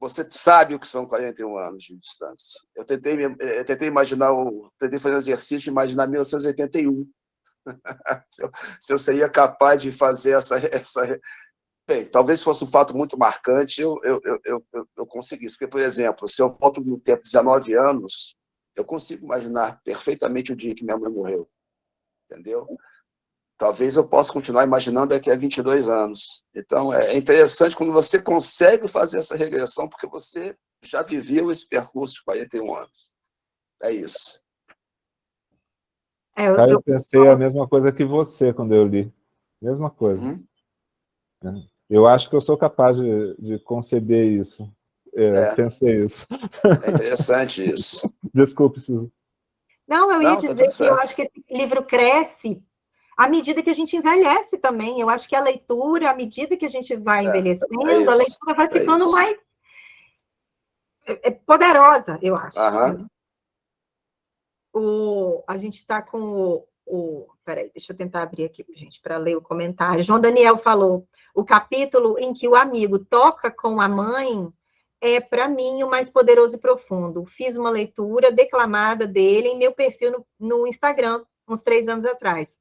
você sabe o que são 41 anos de distância. Eu tentei imaginar, tentei fazer um exercício de imaginar 1981. Se eu seria capaz de fazer essa. Bem, talvez fosse um fato muito marcante, eu conseguisse. Porque, por exemplo, se eu volto no tempo de 19 anos, eu consigo imaginar perfeitamente o dia que minha mãe morreu. Entendeu? Talvez eu possa continuar imaginando daqui a 22 anos. Então, é interessante quando você consegue fazer essa regressão, porque você já viveu esse percurso de 41 anos. É isso.
Eu pensei a mesma coisa que você quando eu li. Mesma coisa.
Uhum.
Eu acho que eu sou capaz de conceber isso. Pensei isso.
É interessante isso.
Desculpe, Suzy.
Não, eu ia
Não, tá
dizer
tudo
que eu
certo.
acho que esse livro cresce à medida que a gente envelhece também. Eu acho que a leitura, à medida que a gente vai envelhecendo,
isso,
a leitura vai ficando
isso.
mais poderosa, eu acho.
Aham.
A gente está com peraí, deixa eu tentar abrir aqui, gente, para ler o comentário. João Daniel falou, o capítulo em que o amigo toca com a mãe é, para mim, o mais poderoso e profundo. Fiz uma leitura declamada dele em meu perfil no Instagram, uns 3 anos atrás.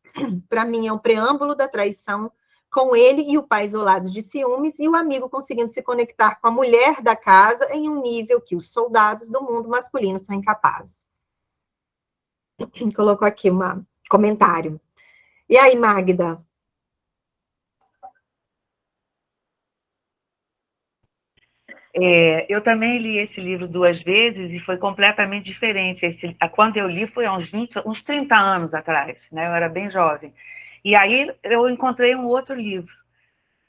Para mim, é um preâmbulo da traição com ele e o pai isolados de ciúmes e o amigo conseguindo se conectar com a mulher da casa em um nível que os soldados do mundo masculino são incapazes. Colocou aqui um comentário. E aí, Magda?
Eu também li esse livro 2 vezes e foi completamente diferente. Quando eu li foi há uns 30 anos atrás, né? Eu era bem jovem. E aí eu encontrei um outro livro.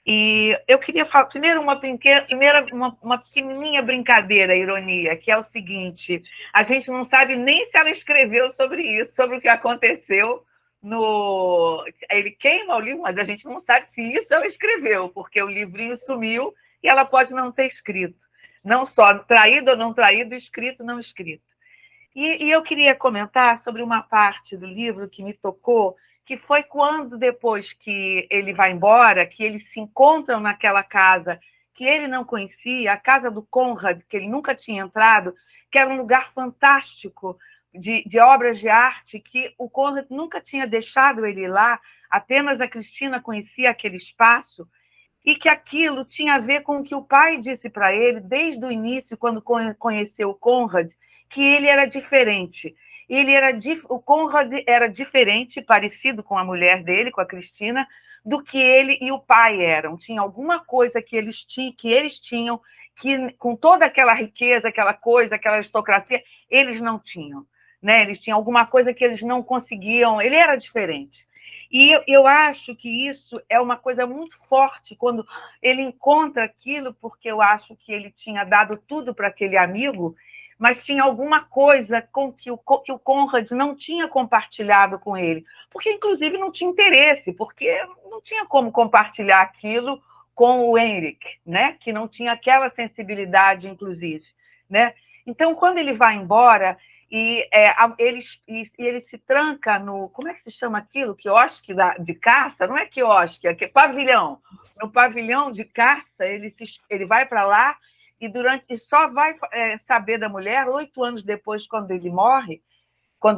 E eu queria falar primeiro uma pequenininha brincadeira, ironia, que é o seguinte: a gente não sabe nem se ela escreveu sobre isso, sobre o que aconteceu no. Ele queima o livro, mas a gente não sabe se isso ela escreveu, porque o livrinho sumiu e ela pode não ter escrito. Não só traído ou não traído, escrito ou não escrito. E eu queria comentar sobre uma parte do livro que me tocou, que foi quando, depois que ele vai embora, que eles se encontram naquela casa que ele não conhecia, a casa do Conrad, que ele nunca tinha entrado, que era um lugar fantástico de obras de arte, que o Conrad nunca tinha deixado ele ir lá, apenas a Cristina conhecia aquele espaço, e que aquilo tinha a ver com o que o pai disse para ele desde o início, quando conheceu o Conrad, que ele era diferente. O Conrad era diferente, parecido com a mulher dele, com a Cristina, do que ele e o pai eram. Tinha alguma coisa que eles tinham, que com toda aquela riqueza, aquela coisa, aquela aristocracia, eles não tinham. Né? Eles tinham alguma coisa que eles não conseguiam. Ele era diferente. E eu acho que isso é uma coisa muito forte quando ele encontra aquilo, porque eu acho que ele tinha dado tudo para aquele amigo, mas tinha alguma coisa que o Conrad não tinha compartilhado com ele, porque, inclusive, não tinha interesse, porque não tinha como compartilhar aquilo com o Henrik, né? Que não tinha aquela sensibilidade, inclusive. Né? Então, quando ele vai embora, ele se tranca no... Como é que se chama aquilo? Quiosque de caça? Não é quiosque, é pavilhão. No pavilhão de caça, ele vai para lá e só vai saber da mulher 8 anos depois, quando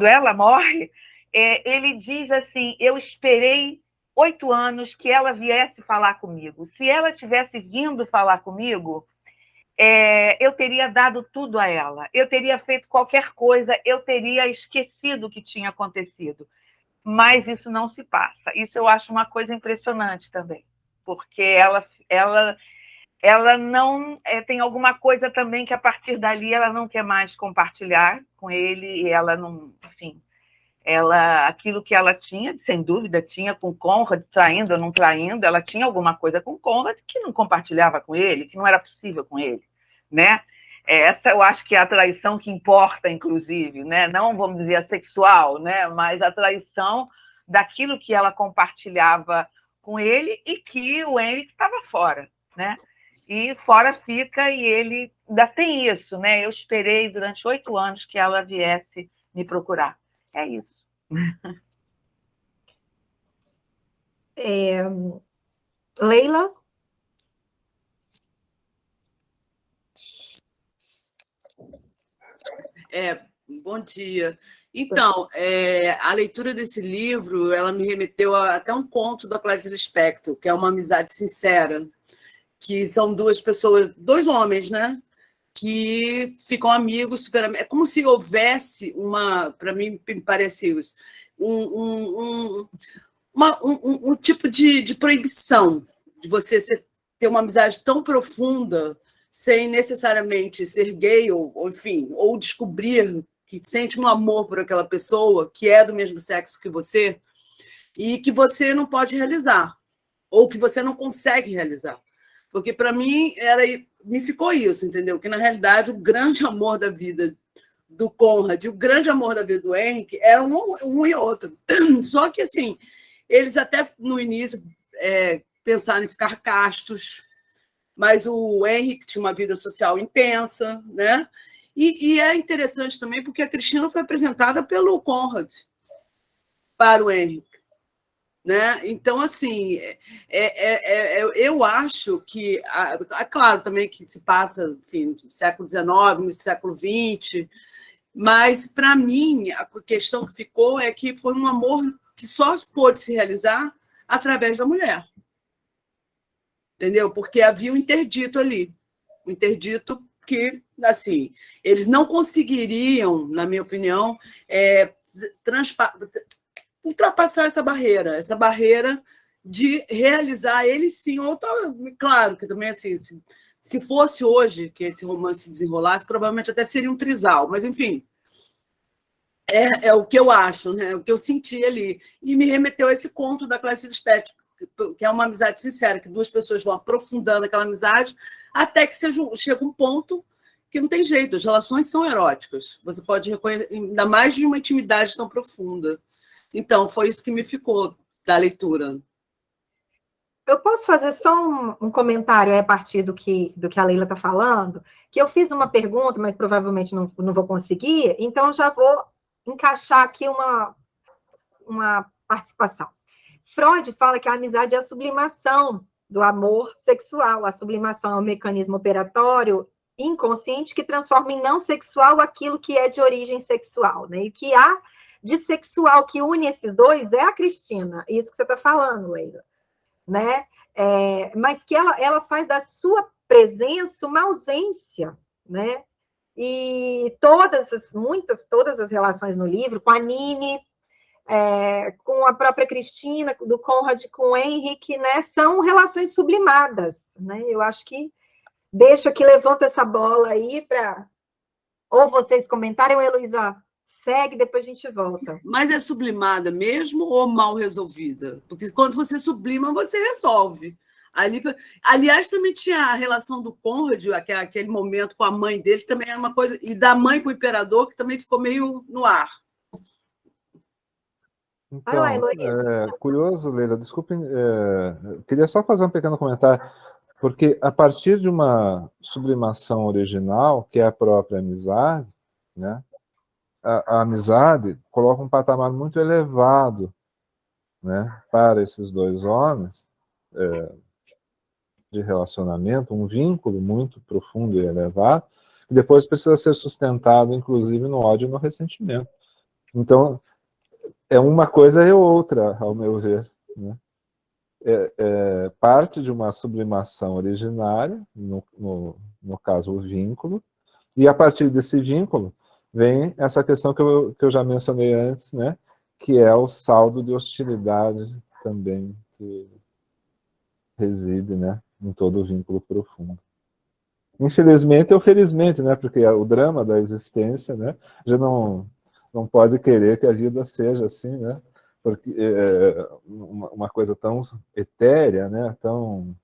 ela morre, ele diz assim: eu esperei 8 anos que ela viesse falar comigo. Se ela tivesse vindo falar comigo, eu teria dado tudo a ela, eu teria feito qualquer coisa, eu teria esquecido o que tinha acontecido. Mas isso não se passa. Isso eu acho uma coisa impressionante também, porque ela não tem alguma coisa também que, a partir dali, ela não quer mais compartilhar com ele, e ela não, enfim, aquilo que ela tinha, sem dúvida, tinha com Conrad, traindo ou não traindo, ela tinha alguma coisa com Conrad que não compartilhava com ele, que não era possível com ele, né? Essa eu acho que é a traição que importa, inclusive, né? Não vamos dizer a sexual, né? Mas a traição daquilo que ela compartilhava com ele e que o Henrique estava fora, né? E fora fica, e ele ainda tem isso, né? Eu esperei durante 8 anos que ela viesse me procurar. É isso.
Leila?
Bom dia. Então, a leitura desse livro, ela me remeteu até um conto da Clarice Lispector, que é Uma Amizade Sincera, que são duas pessoas, dois homens, né? Que ficam amigos, super, é como se houvesse para mim me parece isso, um tipo de proibição de você ter uma amizade tão profunda sem necessariamente ser gay enfim, ou descobrir que sente um amor por aquela pessoa que é do mesmo sexo que você e que você não pode realizar, ou que você não consegue realizar. Porque, para mim, me ficou isso, entendeu? Que, na realidade, o grande amor da vida do Conrad e o grande amor da vida do Henrique eram um e outro. Só que, assim, eles até, no início, pensaram em ficar castos, mas o Henrique tinha uma vida social intensa, né? E é interessante também porque a Cristina foi apresentada pelo Conrad para o Henrique. Né? Então, assim, eu acho que, claro, também que se passa, enfim, no século XIX, no século XX, mas, para mim, a questão que ficou é que foi um amor que só pôde se realizar através da mulher. Entendeu? Porque havia um interdito ali, um interdito que, assim, eles não conseguiriam, na minha opinião, ultrapassar essa barreira de realizar ele sim, ou claro que também assim, se fosse hoje que esse romance se desenrolasse, provavelmente até seria um trisal, mas enfim, é o que eu acho, né? O que eu senti ali, e me remeteu a esse conto da Clarice Lispector, que é uma amizade sincera, que duas pessoas vão aprofundando aquela amizade até que chega um ponto que não tem jeito, as relações são eróticas, você pode reconhecer, ainda mais de uma intimidade tão profunda. Então, foi isso que me ficou da leitura.
Eu posso fazer só um comentário a partir do que a Leila está falando? Que eu fiz uma pergunta, mas provavelmente não vou conseguir, então já vou encaixar aqui uma participação. Freud fala que a amizade é a sublimação do amor sexual. A sublimação é um mecanismo operatório inconsciente que transforma em não sexual aquilo que é de origem sexual, né? E que há de sexual que une esses dois é a Cristina, isso que você está falando, Leila, né? Mas que ela faz da sua presença uma ausência, né? E todas as relações no livro, com a Nini, com a própria Cristina, do Conrad com o Henrique, né? São relações sublimadas, né? Eu acho que deixo aqui, levanto essa bola aí para ou vocês comentarem, ou Heloísa segue, depois a gente volta.
Mas é sublimada mesmo ou mal resolvida? Porque quando você sublima, você resolve. Aliás, também tinha a relação do Conrad, aquele momento com a mãe dele, que também era uma coisa, e da mãe com o imperador, que também ficou meio no ar.
Então, curioso, Leila, desculpem, queria só fazer um pequeno comentário, porque a partir de uma sublimação original, que é a própria amizade, né, a amizade coloca um patamar muito elevado, né, para esses dois homens, de relacionamento, um vínculo muito profundo e elevado, que depois precisa ser sustentado, inclusive, no ódio e no ressentimento. Então, é uma coisa e outra, ao meu ver, né? Parte de uma sublimação originária, no caso, o vínculo, e a partir desse vínculo vem essa questão que eu já mencionei antes, né? Que é o saldo de hostilidade também que reside, né, em todo o vínculo profundo. Infelizmente ou felizmente, né? Porque o drama da existência, né? Já não pode querer que a vida seja assim, né? Porque uma coisa tão etérea, né? Tão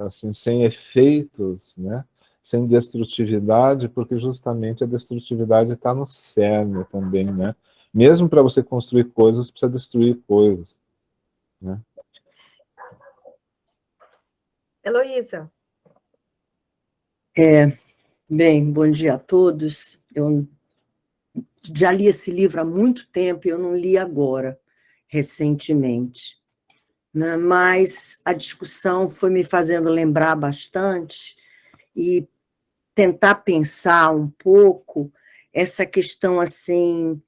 assim, sem efeitos, né? sem destrutividade, porque justamente a destrutividade está no cerne também, né? Mesmo para você construir coisas, precisa destruir coisas, né?
Heloísa.
Bem, bom dia a todos. Eu já li esse livro há muito tempo e eu não li agora, recentemente, né? Mas a discussão foi me fazendo lembrar bastante e tentar pensar um pouco essa questão assim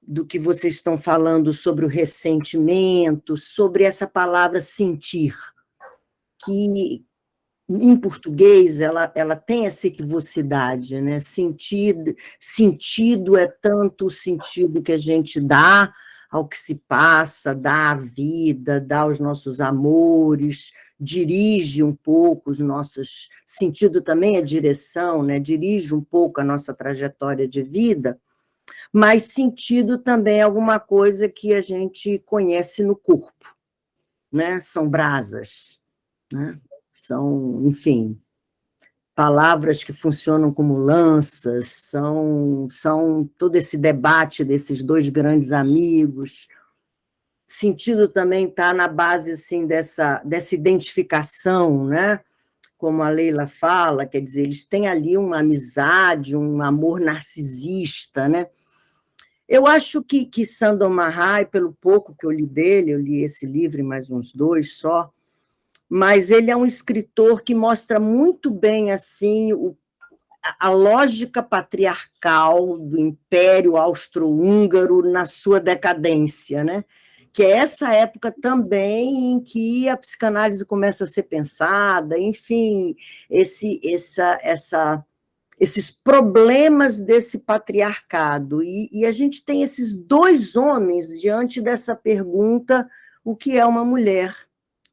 do que vocês estão falando sobre o ressentimento, sobre essa palavra sentir, que em português ela tem essa equivocidade, né? Sentido é tanto o sentido que a gente dá ao que se passa, dá à vida, dá aos nossos amores, dirige um pouco os nossos... Sentido também é direção, né? Dirige um pouco a nossa trajetória de vida, mas sentido também é alguma coisa que a gente conhece no corpo, né? São brasas, né? São, enfim, palavras que funcionam como lanças, são todo esse debate desses dois grandes amigos. Sentido também está na base assim, dessa identificação, né? Como a Leila fala, quer dizer, eles têm ali uma amizade, um amor narcisista, né? Eu acho que Sandor Marai, pelo pouco que eu li dele, eu li esse livro e mais uns 2 só, mas ele é um escritor que mostra muito bem assim a lógica patriarcal do Império Austro-Húngaro na sua decadência, né? Que é essa época também em que a psicanálise começa a ser pensada, enfim, esses problemas desse patriarcado. E a gente tem esses 2 homens diante dessa pergunta, o que é uma mulher?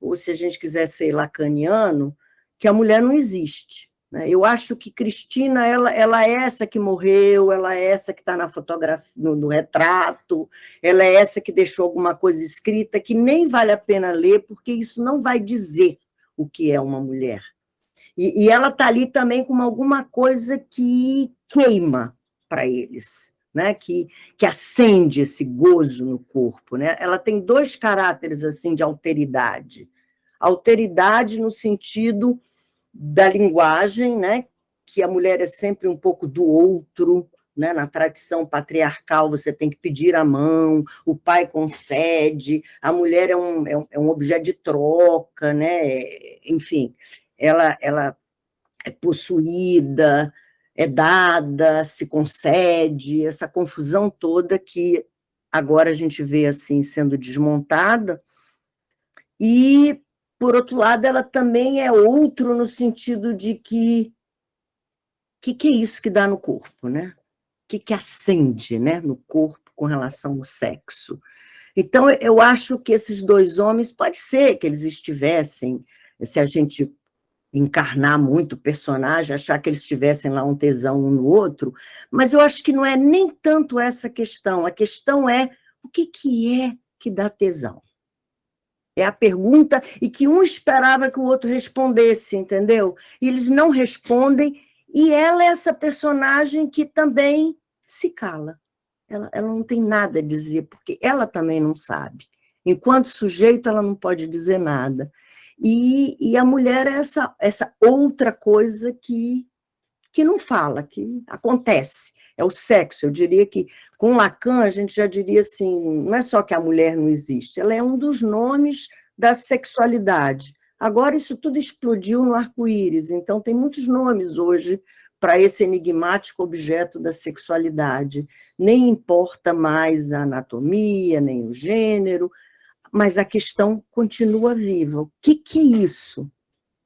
Ou se a gente quiser ser lacaniano, que a mulher não existe. Eu acho que Cristina ela é essa que morreu, ela é essa que está na fotografia, no retrato, ela é essa que deixou alguma coisa escrita que nem vale a pena ler, porque isso não vai dizer o que é uma mulher. E ela está ali também com alguma coisa que queima para eles, né? Que acende esse gozo no corpo, né? Ela tem 2 caráteres assim de alteridade. Alteridade no sentido da linguagem, né? Que a mulher é sempre um pouco do outro, né? Na tradição patriarcal você tem que pedir a mão, o pai concede, a mulher é um objeto de troca, né? Enfim, ela é possuída, é dada, se concede, essa confusão toda que agora a gente vê assim sendo desmontada. E, por outro lado, ela também é outro no sentido de que é isso que dá no corpo, né? O que acende, né, no corpo com relação ao sexo. Então, eu acho que esses 2 homens, pode ser que eles estivessem, se a gente encarnar muito o personagem, achar que eles tivessem lá um tesão um no outro, mas eu acho que não é nem tanto essa questão, a questão é o que é que dá tesão. É a pergunta, e que um esperava que o outro respondesse, entendeu? E eles não respondem, e ela é essa personagem que também se cala. Ela não tem nada a dizer, porque ela também não sabe. Enquanto sujeito, ela não pode dizer nada. E a mulher é essa outra coisa que não fala, que acontece. É o sexo. Eu diria que, com Lacan, a gente já diria assim, não é só que a mulher não existe, ela é um dos nomes da sexualidade. Agora, isso tudo explodiu no arco-íris, então tem muitos nomes hoje para esse enigmático objeto da sexualidade. Nem importa mais a anatomia, nem o gênero, mas a questão continua viva. O que é isso? O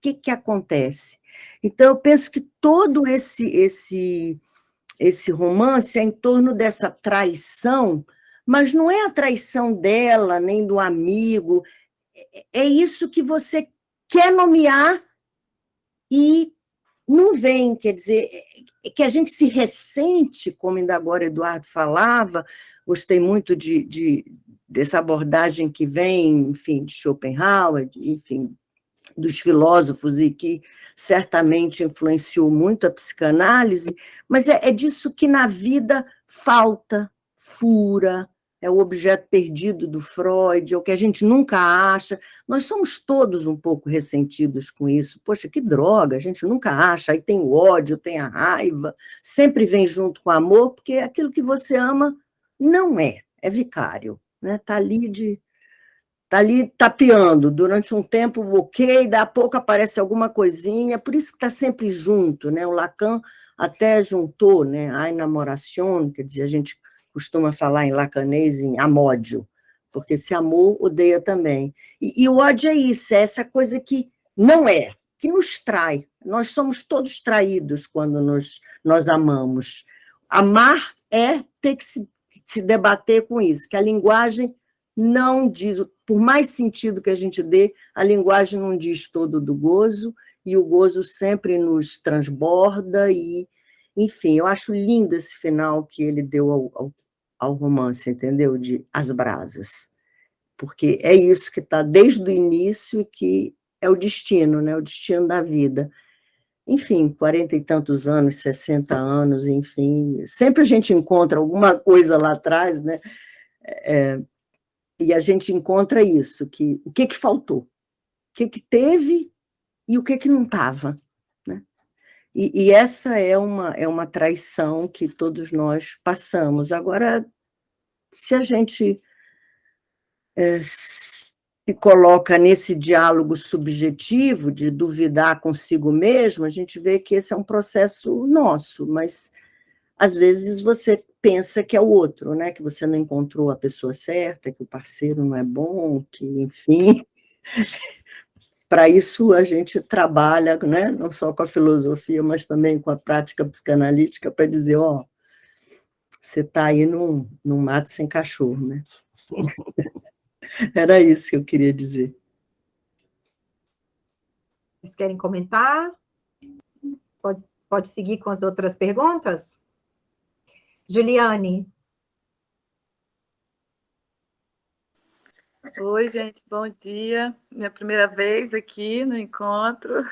que acontece? Então, eu penso que todo esse romance é em torno dessa traição, mas não é a traição dela, nem do amigo, é isso que você quer nomear e não vem, quer dizer, que a gente se ressente, como ainda agora Eduardo falava, gostei muito dessa abordagem que vem, enfim, de Schopenhauer, enfim, dos filósofos e que certamente influenciou muito a psicanálise, mas é disso que na vida falta, fura, é o objeto perdido do Freud, é o que a gente nunca acha. Nós somos todos um pouco ressentidos com isso. Poxa, que droga, a gente nunca acha, aí tem o ódio, tem a raiva, sempre vem junto com o amor, porque aquilo que você ama não é vicário, né? Está ali tapeando, durante um tempo, ok, daí a pouco aparece alguma coisinha, por isso que está sempre junto, né? O Lacan até juntou, né? A enamoração, quer dizer, a gente costuma falar em lacanês em amódio, porque se amou, odeia também. E o ódio é isso, é essa coisa que não é, que nos trai. Nós somos todos traídos quando nós amamos. Amar é ter que se debater com isso, que a linguagem não diz, por mais sentido que a gente dê, a linguagem não diz todo do gozo, e o gozo sempre nos transborda, e, enfim, eu acho lindo esse final que ele deu ao romance, entendeu? De As Brasas, porque é isso que está desde o início e que é o destino, né? O destino da vida. Enfim, 40 e tantos anos, 60 anos, enfim, sempre a gente encontra alguma coisa lá atrás, né? E a gente encontra isso, que o que faltou, o que teve e o que não estava, né? E essa é uma traição que todos nós passamos. Agora, se a gente se coloca nesse diálogo subjetivo de duvidar consigo mesmo, a gente vê que esse é um processo nosso, mas às vezes você pensa que é o outro, né? Que você não encontrou a pessoa certa, que o parceiro não é bom, que, enfim. Para isso a gente trabalha, né? Não só com a filosofia, mas também com a prática psicanalítica, para dizer, ó, você está aí num mato sem cachorro, né? Era isso que eu queria dizer.
Vocês querem comentar? Pode seguir com as outras perguntas? Juliane.
Oi, gente, bom dia. Minha primeira vez aqui no encontro.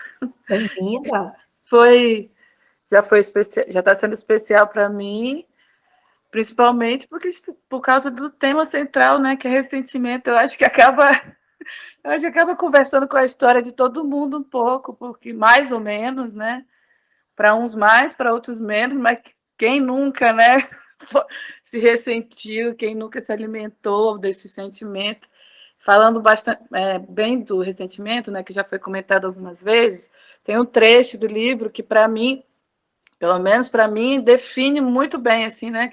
Bem-vinda.
Já está sendo especial para mim, principalmente por causa do tema central, né, que é ressentimento. Eu acho que acaba conversando com a história de todo mundo um pouco, porque mais ou menos, né? Para uns mais, para outros menos, mas quem nunca, né, se ressentiu, quem nunca se alimentou desse sentimento. Falando bastante bem do ressentimento, né, que já foi comentado algumas vezes, tem um trecho do livro que, para mim, pelo menos para mim, define muito bem, assim, né,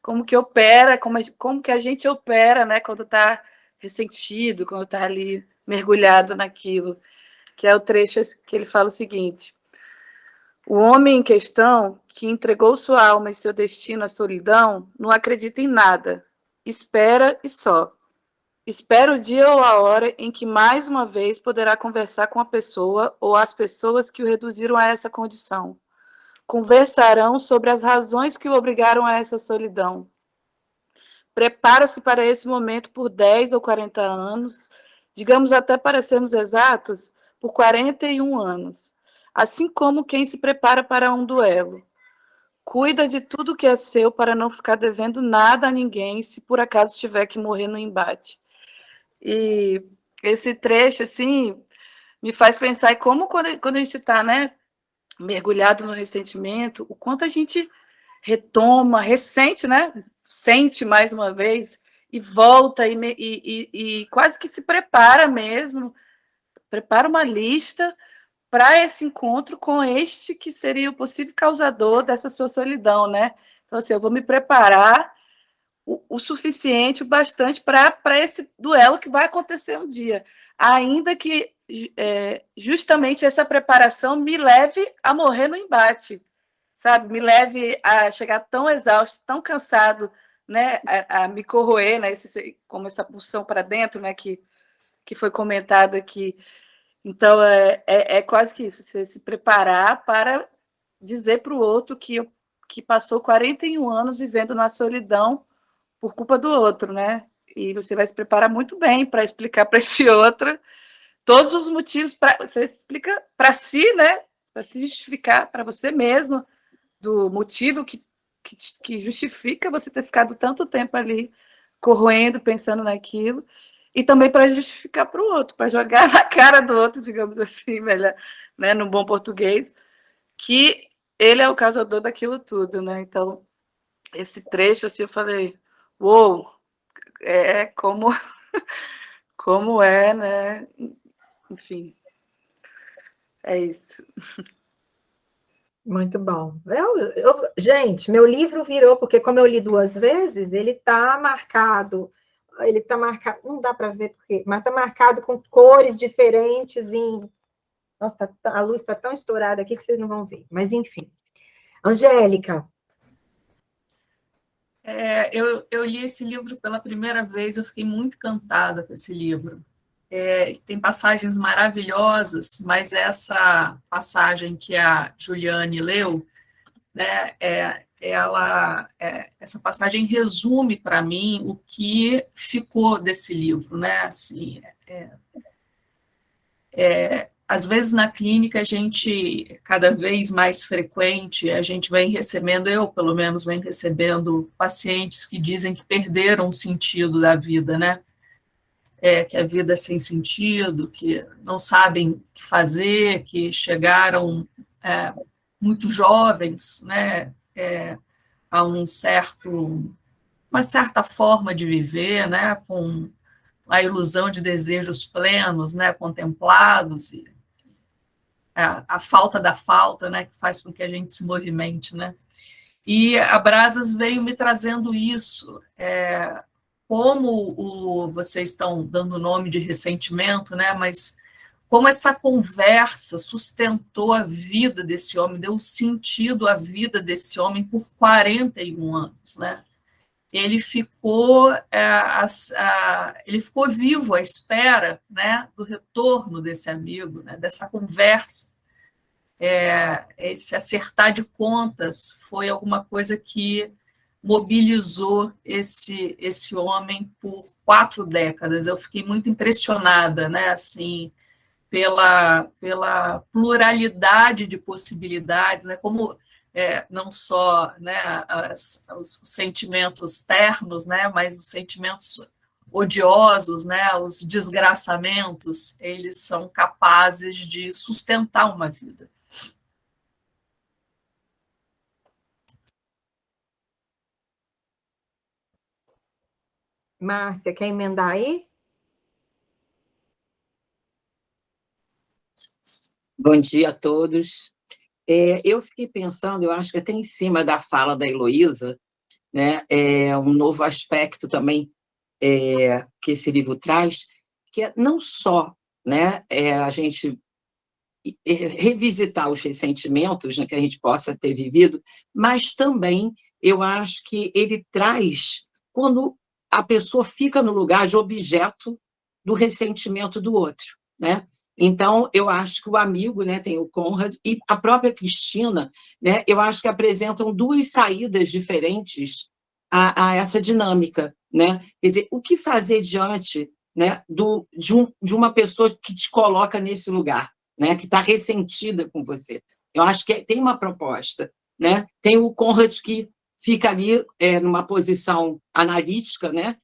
como que opera, como que a gente opera, né, quando está ressentido, quando está ali mergulhado naquilo, que é o trecho que ele fala o seguinte: o homem em questão, que entregou sua alma e seu destino à solidão, não acredita em nada, espera e só. Espera o dia ou a hora em que mais uma vez poderá conversar com a pessoa ou as pessoas que o reduziram a essa condição. Conversarão sobre as razões que o obrigaram a essa solidão. Prepara-se para esse momento por 10 ou 40 anos, digamos até para sermos exatos, por 41 anos. Assim como quem se prepara para um duelo. Cuida de tudo que é seu para não ficar devendo nada a ninguém se por acaso tiver que morrer no embate. E esse trecho, assim, me faz pensar em como quando a gente está, né, mergulhado no ressentimento, o quanto a gente retoma, ressente, né, sente mais uma vez e volta e quase que se prepara mesmo, prepara uma lista para esse encontro com este que seria o possível causador dessa sua solidão, né? Então, assim, eu vou me preparar o suficiente, o bastante para esse duelo que vai acontecer um dia, ainda que justamente essa preparação me leve a morrer no embate, sabe? Me leve a chegar tão exausto, tão cansado, né? A me corroer, né? Como essa pulsão para dentro, né? Que foi comentado aqui. Então, é quase que isso, você se preparar para dizer para o outro que passou 41 anos vivendo na solidão por culpa do outro, né? E você vai se preparar muito bem para explicar para esse outro todos os motivos, você explica para si, né? Para se justificar para você mesmo, do motivo que justifica você ter ficado tanto tempo ali corroendo, pensando naquilo, e também para justificar para o outro, para jogar na cara do outro, digamos assim, melhor, né, no bom português, que ele é o causador daquilo tudo, né? Então, esse trecho, assim, eu falei, uou, é como é, né? Enfim, é isso.
Muito bom. Gente, meu livro virou, porque como eu li 2 vezes, ele está marcado, não dá para ver porque, mas está marcado com cores diferentes nossa, a luz está tão estourada aqui que vocês não vão ver, mas enfim. Angélica.
Eu li esse livro pela primeira vez, eu fiquei muito encantada com esse livro. Tem passagens maravilhosas, mas essa passagem que a Juliane leu, né, essa passagem resume para mim o que ficou desse livro, né? Assim, às vezes na clínica a gente, cada vez mais frequente, a gente vem recebendo, eu pelo menos venho recebendo pacientes que dizem que perderam o sentido da vida, né? Que a vida é sem sentido, que não sabem o que fazer, que chegaram muito jovens, né? A uma certa forma de viver, né? Com a ilusão de desejos plenos, né? Contemplados, e a falta da falta, né, que faz com que a gente se movimente, né? E a Brazas veio me trazendo isso, como vocês estão dando o nome de ressentimento, né, mas como essa conversa sustentou a vida desse homem, deu sentido à vida desse homem por 41 anos, né? Ele ficou vivo à espera, né, do retorno desse amigo, né, dessa conversa. Esse acertar de contas foi alguma coisa que mobilizou esse homem por 4 décadas. Eu fiquei muito impressionada, né, assim, pela pluralidade de possibilidades, né, como não só, né, os sentimentos ternos, né, mas os sentimentos odiosos, né, os desgraçamentos, eles são capazes de sustentar uma vida.
Márcia, quer emendar aí?
Bom dia a todos. Eu fiquei pensando, eu acho que até em cima da fala da Heloísa, né, um novo aspecto também que esse livro traz, que é não só, né, a gente revisitar os ressentimentos, né, que a gente possa ter vivido, mas também eu acho que ele traz quando a pessoa fica no lugar de objeto do ressentimento do outro, né? Então, eu acho que o amigo, né, tem o Conrad, e a própria Cristina, né, eu acho que apresentam 2 saídas diferentes a essa dinâmica, né? Quer dizer, o que fazer diante, né, de uma pessoa que te coloca nesse lugar, né, que está ressentida com você? Eu acho que tem uma proposta, né? Tem o Conrad que fica ali numa posição analítica, né?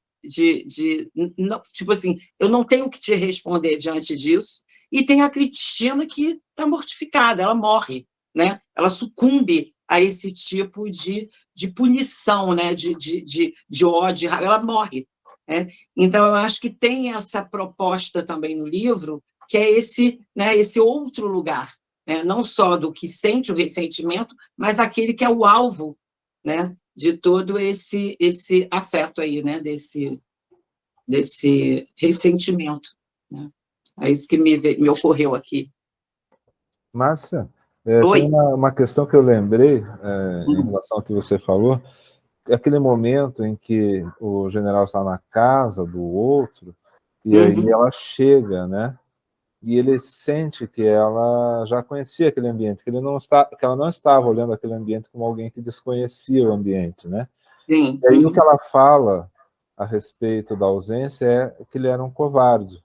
Tipo assim, eu não tenho que te responder diante disso, e tem a Cristina que está mortificada, ela morre, né? Ela sucumbe a esse tipo de punição, né? de ódio, ela morre, né? Então, eu acho que tem essa proposta também no livro, que é né, esse outro lugar, né? Não só do que sente o ressentimento, mas aquele que é o alvo, né, de todo esse afeto aí, né, desse ressentimento, né? É isso que me ocorreu aqui.
Márcia, tem uma questão que eu lembrei em relação ao que você falou, aquele momento em que o general está na casa do outro, e aí ela chega, né? E ele sente que ela já conhecia aquele ambiente, que ela não estava olhando aquele ambiente como alguém que desconhecia o ambiente, né?
Sim.
E aí o que ela fala a respeito da ausência é que ele era um covarde.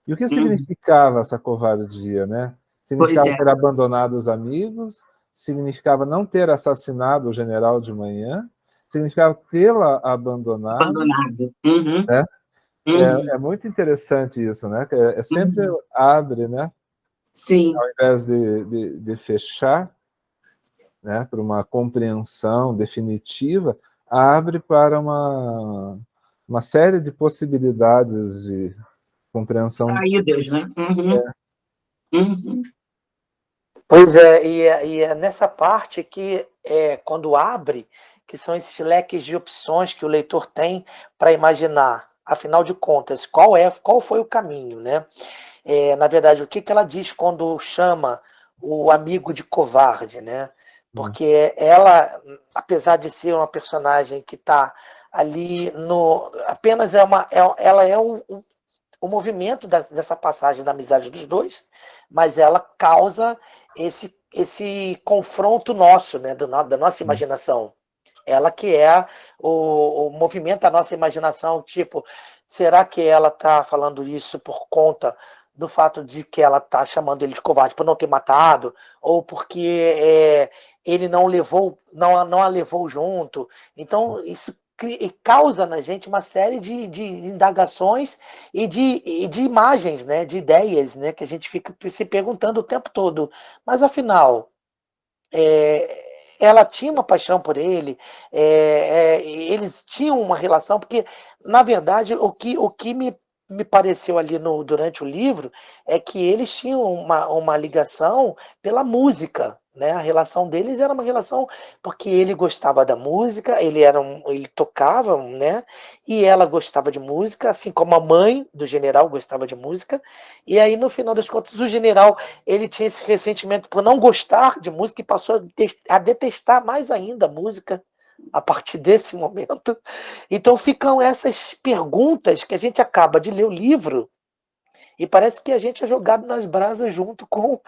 E o que significava essa covardia, né? Significava ter abandonado os amigos, significava não ter assassinado o general de manhã, significava tê-la abandonado. Né? É muito interessante isso, né? Sempre abre, né?
Sim.
Ao invés de fechar, né, para uma compreensão definitiva, abre para uma série de possibilidades de compreensão.
Saídas, né?
Pois é, e é nessa parte que, quando abre, que são esses leques de opções que o leitor tem para imaginar, afinal de contas, qual foi o caminho, né? Na verdade, o que ela diz quando chama o amigo de covarde, né? Porque ela, apesar de ser uma personagem que está ali apenas ela é o movimento dessa passagem da amizade dos dois, mas ela causa esse confronto nosso, né, da nossa imaginação. Ela que é o movimento da nossa imaginação, tipo, será que ela está falando isso por conta do fato de que ela está chamando ele de covarde por não ter matado, ou porque ele não a levou junto? Então, isso causa na gente uma série de indagações e de imagens, né, de ideias, né, que a gente fica se perguntando o tempo todo. Mas, afinal, ela tinha uma paixão por ele, eles tinham uma relação, porque, na verdade, o que me pareceu ali durante o livro é que eles tinham uma ligação pela música, né? A relação deles era uma relação porque ele gostava da música, ele tocava, né? E ela gostava de música, assim como a mãe do general gostava de música. E aí, no final das contas, o general ele tinha esse ressentimento por não gostar de música e passou a detestar mais ainda a música a partir desse momento. Então ficam essas perguntas que a gente acaba de ler o livro e parece que a gente é jogado nas brasas junto com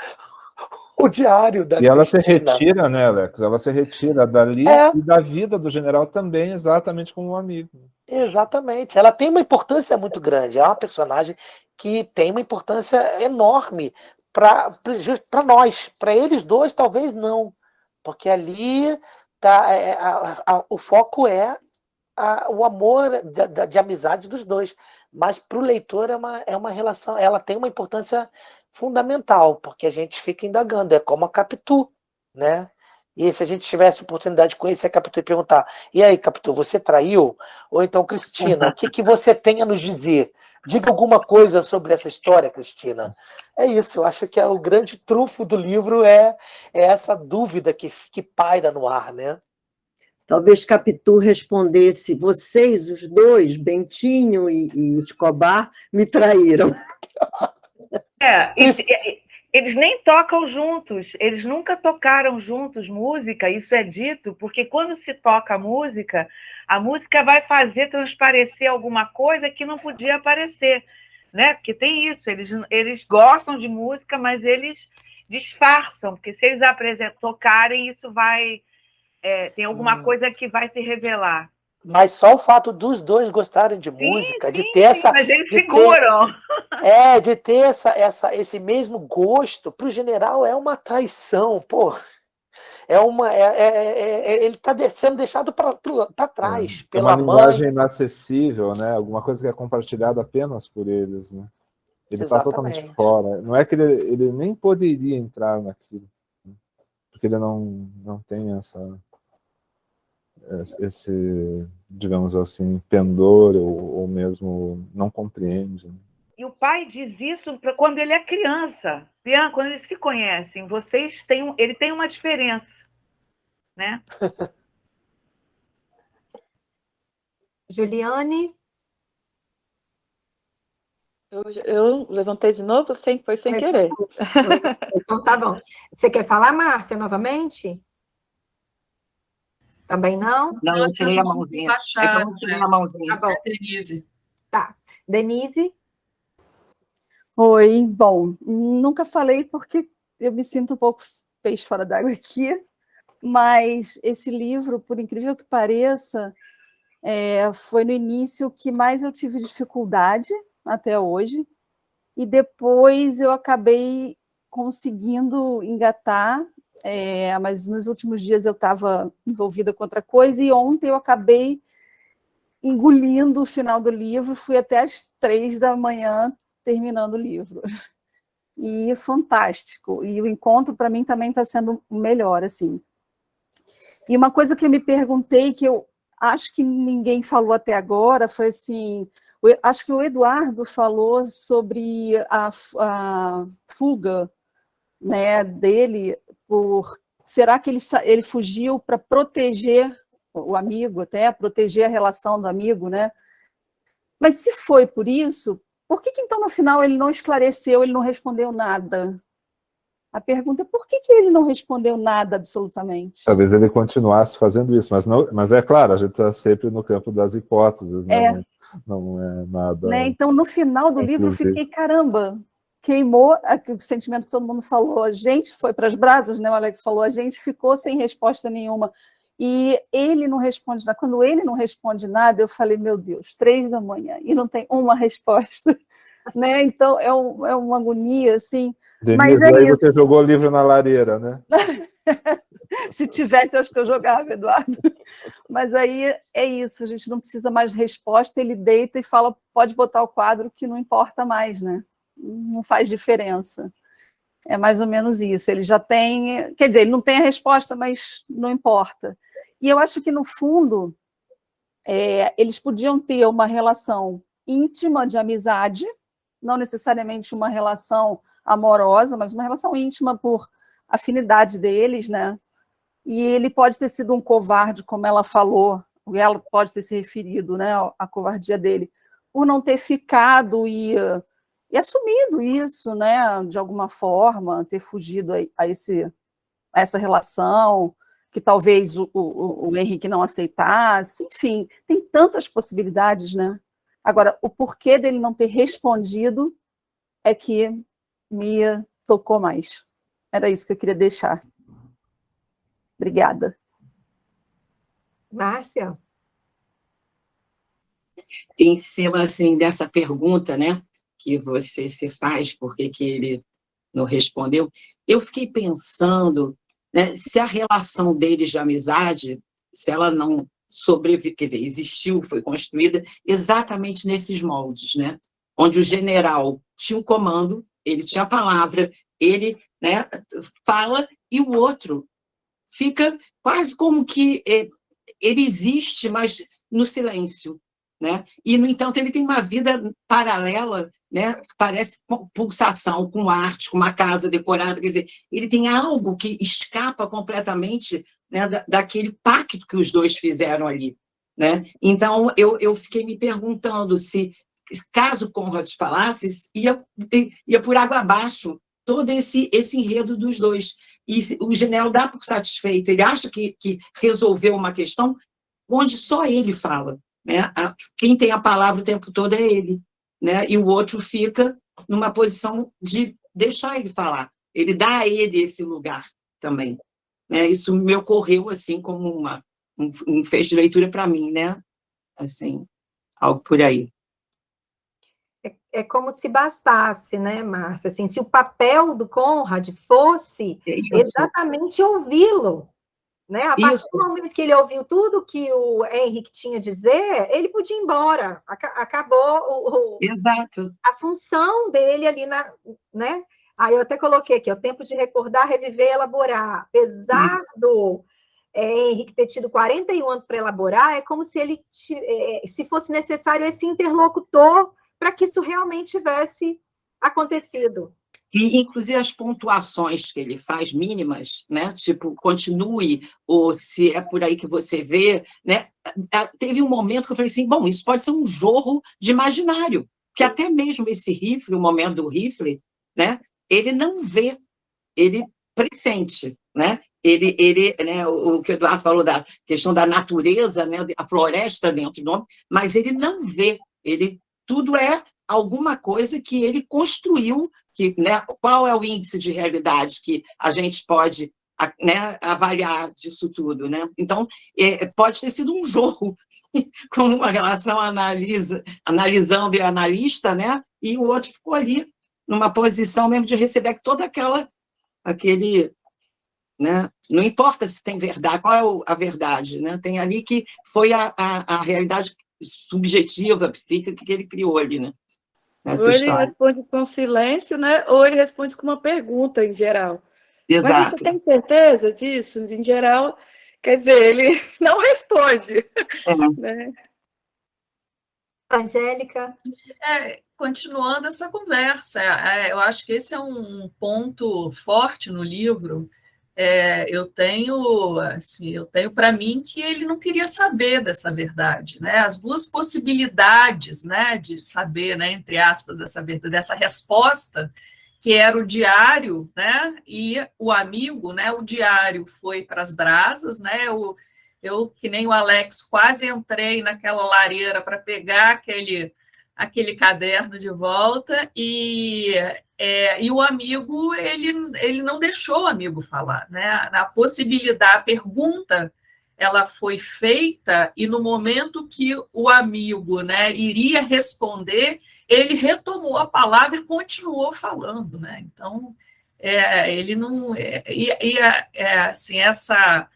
o diário da Cristina.
E ela se retira, né, Alex? Ela se retira dali e da vida do general também, exatamente como um amigo.
Exatamente. Ela tem uma importância muito grande. É uma personagem que tem uma importância enorme para nós. Para eles dois, talvez não. Porque ali o foco é o amor de amizade dos dois. Mas para o leitor é uma relação, ela tem uma importância fundamental, porque a gente fica indagando, é como a Capitu, né? E se a gente tivesse oportunidade de conhecer a Capitu e perguntar, e aí, Capitu, você traiu? Ou então, Cristina, o que você tem a nos dizer? Diga alguma coisa sobre essa história, Cristina. É isso, eu acho que o grande trunfo do livro é essa dúvida que paira no ar, né?
Talvez Capitu respondesse, vocês, os dois, Bentinho e Escobar, me traíram.
Eles nem tocam juntos, eles nunca tocaram juntos música, isso é dito, porque quando se toca a música vai fazer transparecer alguma coisa que não podia aparecer, né? Porque tem isso, eles gostam de música, mas eles disfarçam, porque se eles tocarem, isso vai... tem alguma coisa que vai se revelar.
Mas só o fato dos dois gostarem de música, de ter essa...
mas eles seguram.
De ter esse mesmo gosto, para o general é uma traição, pô. Ele está sendo deixado para trás, pela mãe.
É uma linguagem inacessível, né? Alguma coisa que é compartilhada apenas por eles, né? Ele está totalmente fora. Não é que ele nem poderia entrar naquilo, né? Porque ele não tem esse, digamos assim, pendor, ou mesmo não compreende.
E o pai diz isso quando ele é criança. Bianca, quando eles se conhecem, ele tem uma diferença, né?
Juliane?
Eu levantei de novo, foi sem querer.
Então tá bom. Você quer falar, Márcia, novamente? Também não?
Não, eu tirei a mãozinha. Eu não tirei a mãozinha.
Tá bom.
Denise.
Tá. Denise?
Oi, bom, nunca falei porque eu me sinto um pouco peixe fora d'água aqui, mas esse livro, por incrível que pareça, foi no início que mais eu tive dificuldade até hoje, e depois eu acabei conseguindo engatar, mas nos últimos dias eu estava envolvida com outra coisa, e ontem eu acabei engolindo o final do livro, fui até às 3 da manhã terminando o livro. E fantástico. E o encontro, para mim, também está sendo o melhor, assim. E uma coisa que eu me perguntei, que eu acho que ninguém falou até agora, foi assim, acho que o Eduardo falou sobre a fuga, né, dele, será que ele fugiu para proteger o amigo, até proteger a relação do amigo, né? Mas se foi por isso, por que então no final ele não esclareceu, ele não respondeu nada? A pergunta é por que ele não respondeu nada absolutamente?
Talvez ele continuasse fazendo isso, mas é claro, a gente está sempre no campo das hipóteses, né? Não é nada...
Né? Então, no final do livro, eu fiquei, caramba, queimou o sentimento que todo mundo falou, a gente foi para as brasas, né? O Alex falou, a gente ficou sem resposta nenhuma. E ele não responde nada. Quando ele não responde nada, eu falei, meu Deus, 3 da manhã, e não tem uma resposta. Né? Então, é uma agonia, assim.
Denise,
mas
aí você jogou o livro na lareira, né?
Se tivesse, eu acho que eu jogava, Eduardo. Mas aí é isso, a gente não precisa mais de resposta, ele deita e fala, pode botar o quadro que não importa mais, né? Não faz diferença. É mais ou menos isso. Ele já tem... Quer dizer, ele não tem a resposta, mas não importa. E eu acho que, no fundo, eles podiam ter uma relação íntima de amizade, não necessariamente uma relação amorosa, mas uma relação íntima por afinidade deles, né? E ele pode ter sido um covarde, como ela falou, ela pode ter se referido, né, à covardia dele, por não ter ficado e assumido isso, né, de alguma forma, ter fugido a essa relação, que talvez o Henrique não aceitasse, enfim, tem tantas possibilidades, né? Agora, o porquê dele não ter respondido é que me tocou mais. Era isso que eu queria deixar. Obrigada.
Márcia?
Em cima, assim, dessa pergunta, né, que você se faz, por que ele não respondeu, eu fiquei pensando, né, se a relação deles de amizade, se ela não sobreviveu, quer dizer, existiu, foi construída exatamente nesses moldes, né, onde o general tinha o comando, ele tinha a palavra, ele, né, fala, e o outro fica quase como que ele existe, mas no silêncio, né? E, no entanto, ele tem uma vida paralela, né? Parece pulsação, com arte, com uma casa decorada, quer dizer, ele tem algo que escapa completamente, né, daquele pacto que os dois fizeram ali, né? Então, eu fiquei me perguntando se, caso Conrad falasse, ia por água abaixo todo esse enredo dos dois. E o general dá por satisfeito, ele acha que resolveu uma questão onde só ele fala, né? Quem tem a palavra o tempo todo é ele, né? E o outro fica numa posição de deixar ele falar, ele dá a ele esse lugar também, né? Isso me ocorreu assim como um feixe de leitura para mim, né? Assim, algo por aí.
É como se bastasse, né, Márcia? Assim, se o papel do Conrad fosse exatamente ouvi-lo, né? A partir do momento que ele ouviu tudo que o Henrique tinha a dizer, ele podia ir embora. Acabou
Exato.
A função dele ali, né? Aí eu até coloquei aqui, o tempo de recordar, reviver e elaborar. Apesar do Henrique ter tido 41 anos para elaborar, é como se ele, se fosse necessário esse interlocutor para que isso realmente tivesse acontecido.
E, inclusive, as pontuações que ele faz mínimas, né? Tipo, continue, ou se é por aí que você vê, né? Teve um momento que eu falei assim, bom, isso pode ser um jorro de imaginário, que até mesmo esse rifle, o momento do rifle, né? Ele não vê, ele pressente, né? Ele, né, o que o Eduardo falou da questão da natureza, né? A floresta dentro do homem, mas ele não vê, tudo é alguma coisa que ele construiu, que, né, qual é o índice de realidade que a gente pode, né, avaliar disso tudo, né? Então, pode ter sido um jogo, com uma relação analisando e analista, né? E o outro ficou ali, numa posição mesmo de receber toda aquele, né? Não importa se tem verdade, qual é a verdade, né? Tem ali que foi a realidade subjetiva, psíquica que ele criou ali, né? Nessa
Ou ele
história.
responde com silêncio, né? Ou ele responde com uma pergunta, em geral. Mas você
Exato.
tem certeza disso? Em geral, quer dizer, ele não responde. Né?
Angélica?
Continuando essa conversa, eu acho que esse é um ponto forte no livro. Eu tenho para mim que ele não queria saber dessa verdade, né? As duas possibilidades, né, de saber, né, entre aspas, essa verdade, dessa resposta, que era o diário, né, e o amigo, né? O diário foi para as brasas, né? Eu, que nem o Alex, quase entrei naquela lareira para pegar aquele caderno de volta, e o amigo, ele não deixou o amigo falar, né? A possibilidade, a pergunta, ela foi feita, e no momento que o amigo, né, iria responder, ele retomou a palavra e continuou falando, né? Então, ele não... assim, essa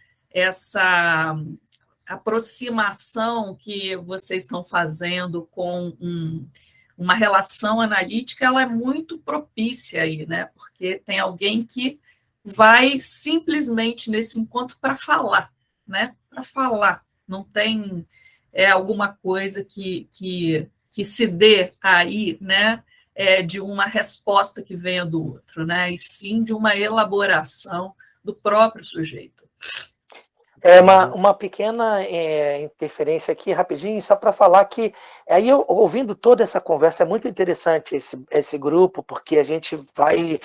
aproximação que vocês estão fazendo com uma relação analítica, ela é muito propícia aí, né? Porque tem alguém que vai simplesmente nesse encontro para falar, né? Para falar. Não tem alguma coisa que se dê aí, né? De uma resposta que venha do outro, né? E sim de uma elaboração do próprio sujeito.
Uma pequena interferência aqui, rapidinho, só para falar que, aí ouvindo toda essa conversa, é muito interessante esse grupo, porque a gente vai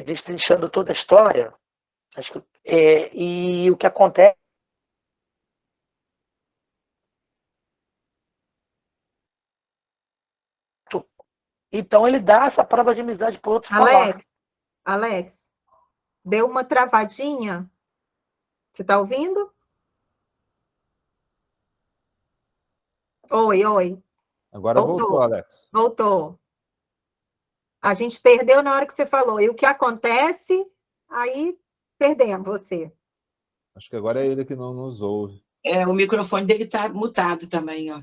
destrinchando toda a história, e o que acontece... Então ele dá essa prova de amizade para o outro falar.
Alex, deu uma travadinha? Você está ouvindo? Oi.
Agora voltou, Alex.
Voltou. A gente perdeu na hora que você falou. E o que acontece, aí perdemos você.
Acho que agora é ele que não nos ouve.
O microfone dele está mutado também, ó.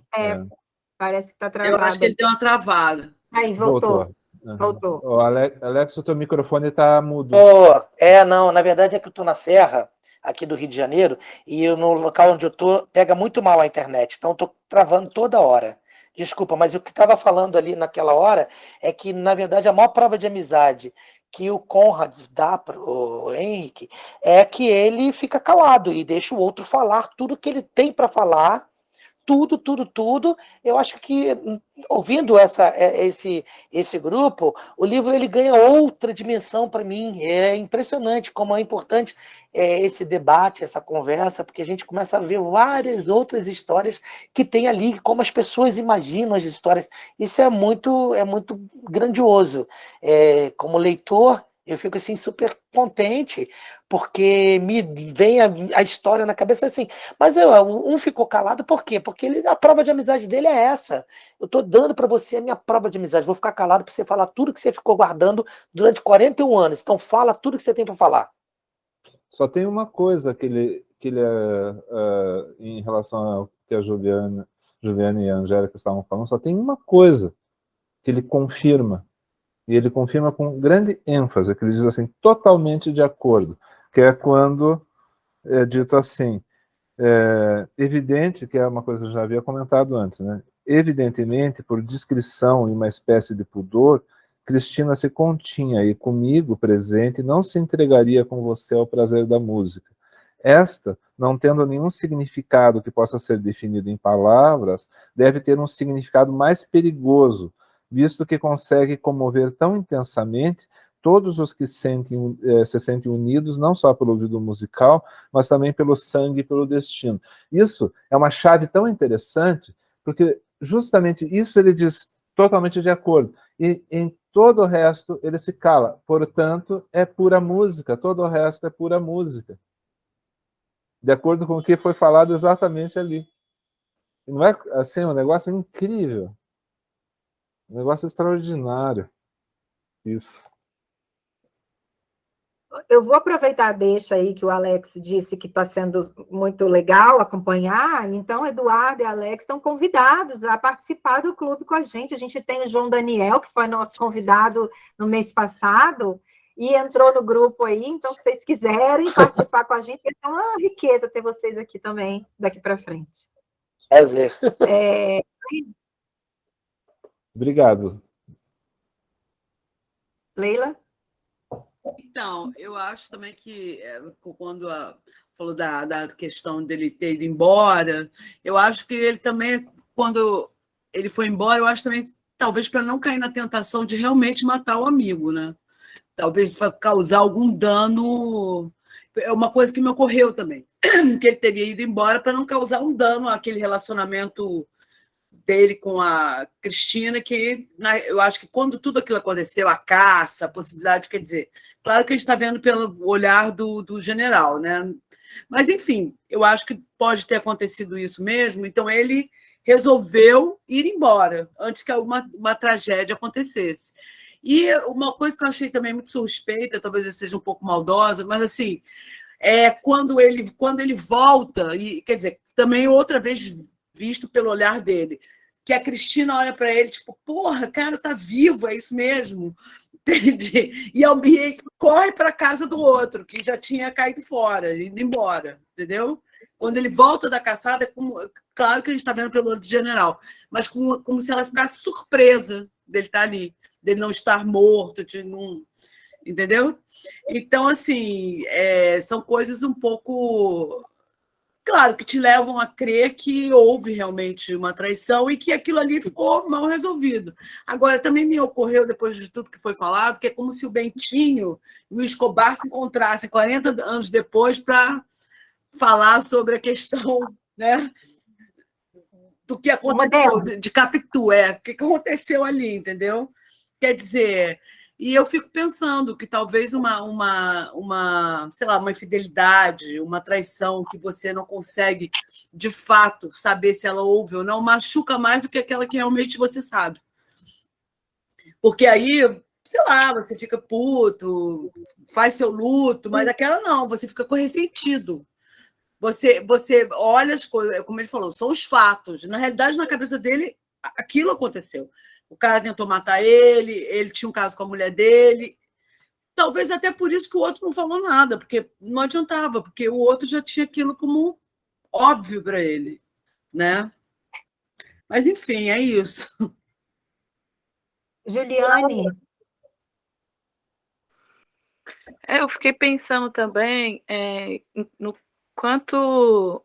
Parece que está travado.
Eu acho que ele deu uma travada.
Aí, voltou.
Voltou. Alex, o teu microfone está mudo.
Não, na verdade é que eu estou na Serra, aqui do Rio de Janeiro, e no local onde eu estou, pega muito mal a internet, então estou travando toda hora. Desculpa, mas o que estava falando ali naquela hora é que, na verdade, a maior prova de amizade que o Conrad dá para o Henrique é que ele fica calado e deixa o outro falar tudo que ele tem para falar, tudo. Eu acho que, ouvindo esse grupo, o livro ele ganha outra dimensão para mim. É impressionante como é importante esse debate, essa conversa, porque a gente começa a ver várias outras histórias que tem ali, como as pessoas imaginam as histórias. Isso é muito grandioso. Como leitor, eu fico assim super contente, porque me vem a história na cabeça assim. Mas um ficou calado por quê? Porque a prova de amizade dele é essa. Eu estou dando para você a minha prova de amizade. Vou ficar calado para você falar tudo que você ficou guardando durante 41 anos. Então fala tudo que você tem para falar.
Só tem uma coisa que ele em relação ao que a Juliana e a Angélica estavam falando, só tem uma coisa que ele confirma. E ele confirma com grande ênfase, que ele diz assim, totalmente de acordo, que é quando é dito assim, evidente, que é uma coisa que eu já havia comentado antes, né? Evidentemente, por discrição e uma espécie de pudor, Cristina se continha e comigo presente não se entregaria com você ao prazer da música. Esta, não tendo nenhum significado que possa ser definido em palavras, deve ter um significado mais perigoso, visto que consegue comover tão intensamente todos os que se sentem unidos, não só pelo ouvido musical, mas também pelo sangue e pelo destino. Isso é uma chave tão interessante, porque justamente isso ele diz totalmente de acordo. E em todo o resto ele se cala. Portanto, é pura música. Todo o resto é pura música. De acordo com o que foi falado exatamente ali. E não é assim um negócio incrível. Um negócio extraordinário. Isso.
Eu vou aproveitar a deixa aí que o Alex disse que está sendo muito legal acompanhar. Então, Eduardo e Alex estão convidados a participar do clube com a gente. A gente tem o João Daniel, que foi nosso convidado no mês passado, e entrou no grupo aí. Então, se vocês quiserem participar com a gente, é uma riqueza ter vocês aqui também, daqui para frente.
Prazer.
Obrigado.
Leila?
Então, eu acho também que quando falou da questão dele ter ido embora, eu acho que ele também, quando ele foi embora, eu acho também, talvez para não cair na tentação de realmente matar o amigo, né? Talvez causar algum dano. É uma coisa que me ocorreu também, que ele teria ido embora para não causar um dano àquele relacionamento dele com a Cristina, que eu acho que quando tudo aquilo aconteceu, a caça, a possibilidade, quer dizer, claro que a gente está vendo pelo olhar do general, né? Mas, enfim, eu acho que pode ter acontecido isso mesmo, então ele resolveu ir embora, antes que uma tragédia acontecesse. E uma coisa que eu achei também muito suspeita, talvez eu seja um pouco maldosa, mas, assim, quando ele volta, e quer dizer, também outra vez visto pelo olhar dele, que a Cristina olha para ele, tipo, porra, cara, tá vivo, é isso mesmo. Entende? E corre para a casa do outro, que já tinha caído fora, indo embora, entendeu? Quando ele volta da caçada, claro que a gente está vendo pelo olho do general, mas como se ela ficasse surpresa dele estar ali, dele não estar morto, entendeu? Então, assim, são coisas um pouco... Claro, que te levam a crer que houve realmente uma traição e que aquilo ali ficou mal resolvido. Agora, também me ocorreu, depois de tudo que foi falado, que é como se o Bentinho e o Escobar se encontrassem 40 anos depois para falar sobre a questão, né, do que aconteceu, de Capitu, o que aconteceu ali, entendeu? Quer dizer... E eu fico pensando que talvez sei lá, uma infidelidade, uma traição que você não consegue, de fato, saber se ela houve ou não, machuca mais do que aquela que realmente você sabe. Porque aí, sei lá, você fica puto, faz seu luto, mas aquela não, você fica ressentido. Você olha as coisas, como ele falou, são os fatos. Na realidade, na cabeça dele, aquilo aconteceu. O cara tentou matar ele tinha um caso com a mulher dele. Talvez até por isso que o outro não falou nada, porque não adiantava, porque o outro já tinha aquilo como óbvio para ele, né? Mas, enfim, é isso.
Juliane?
Eu fiquei pensando também no quanto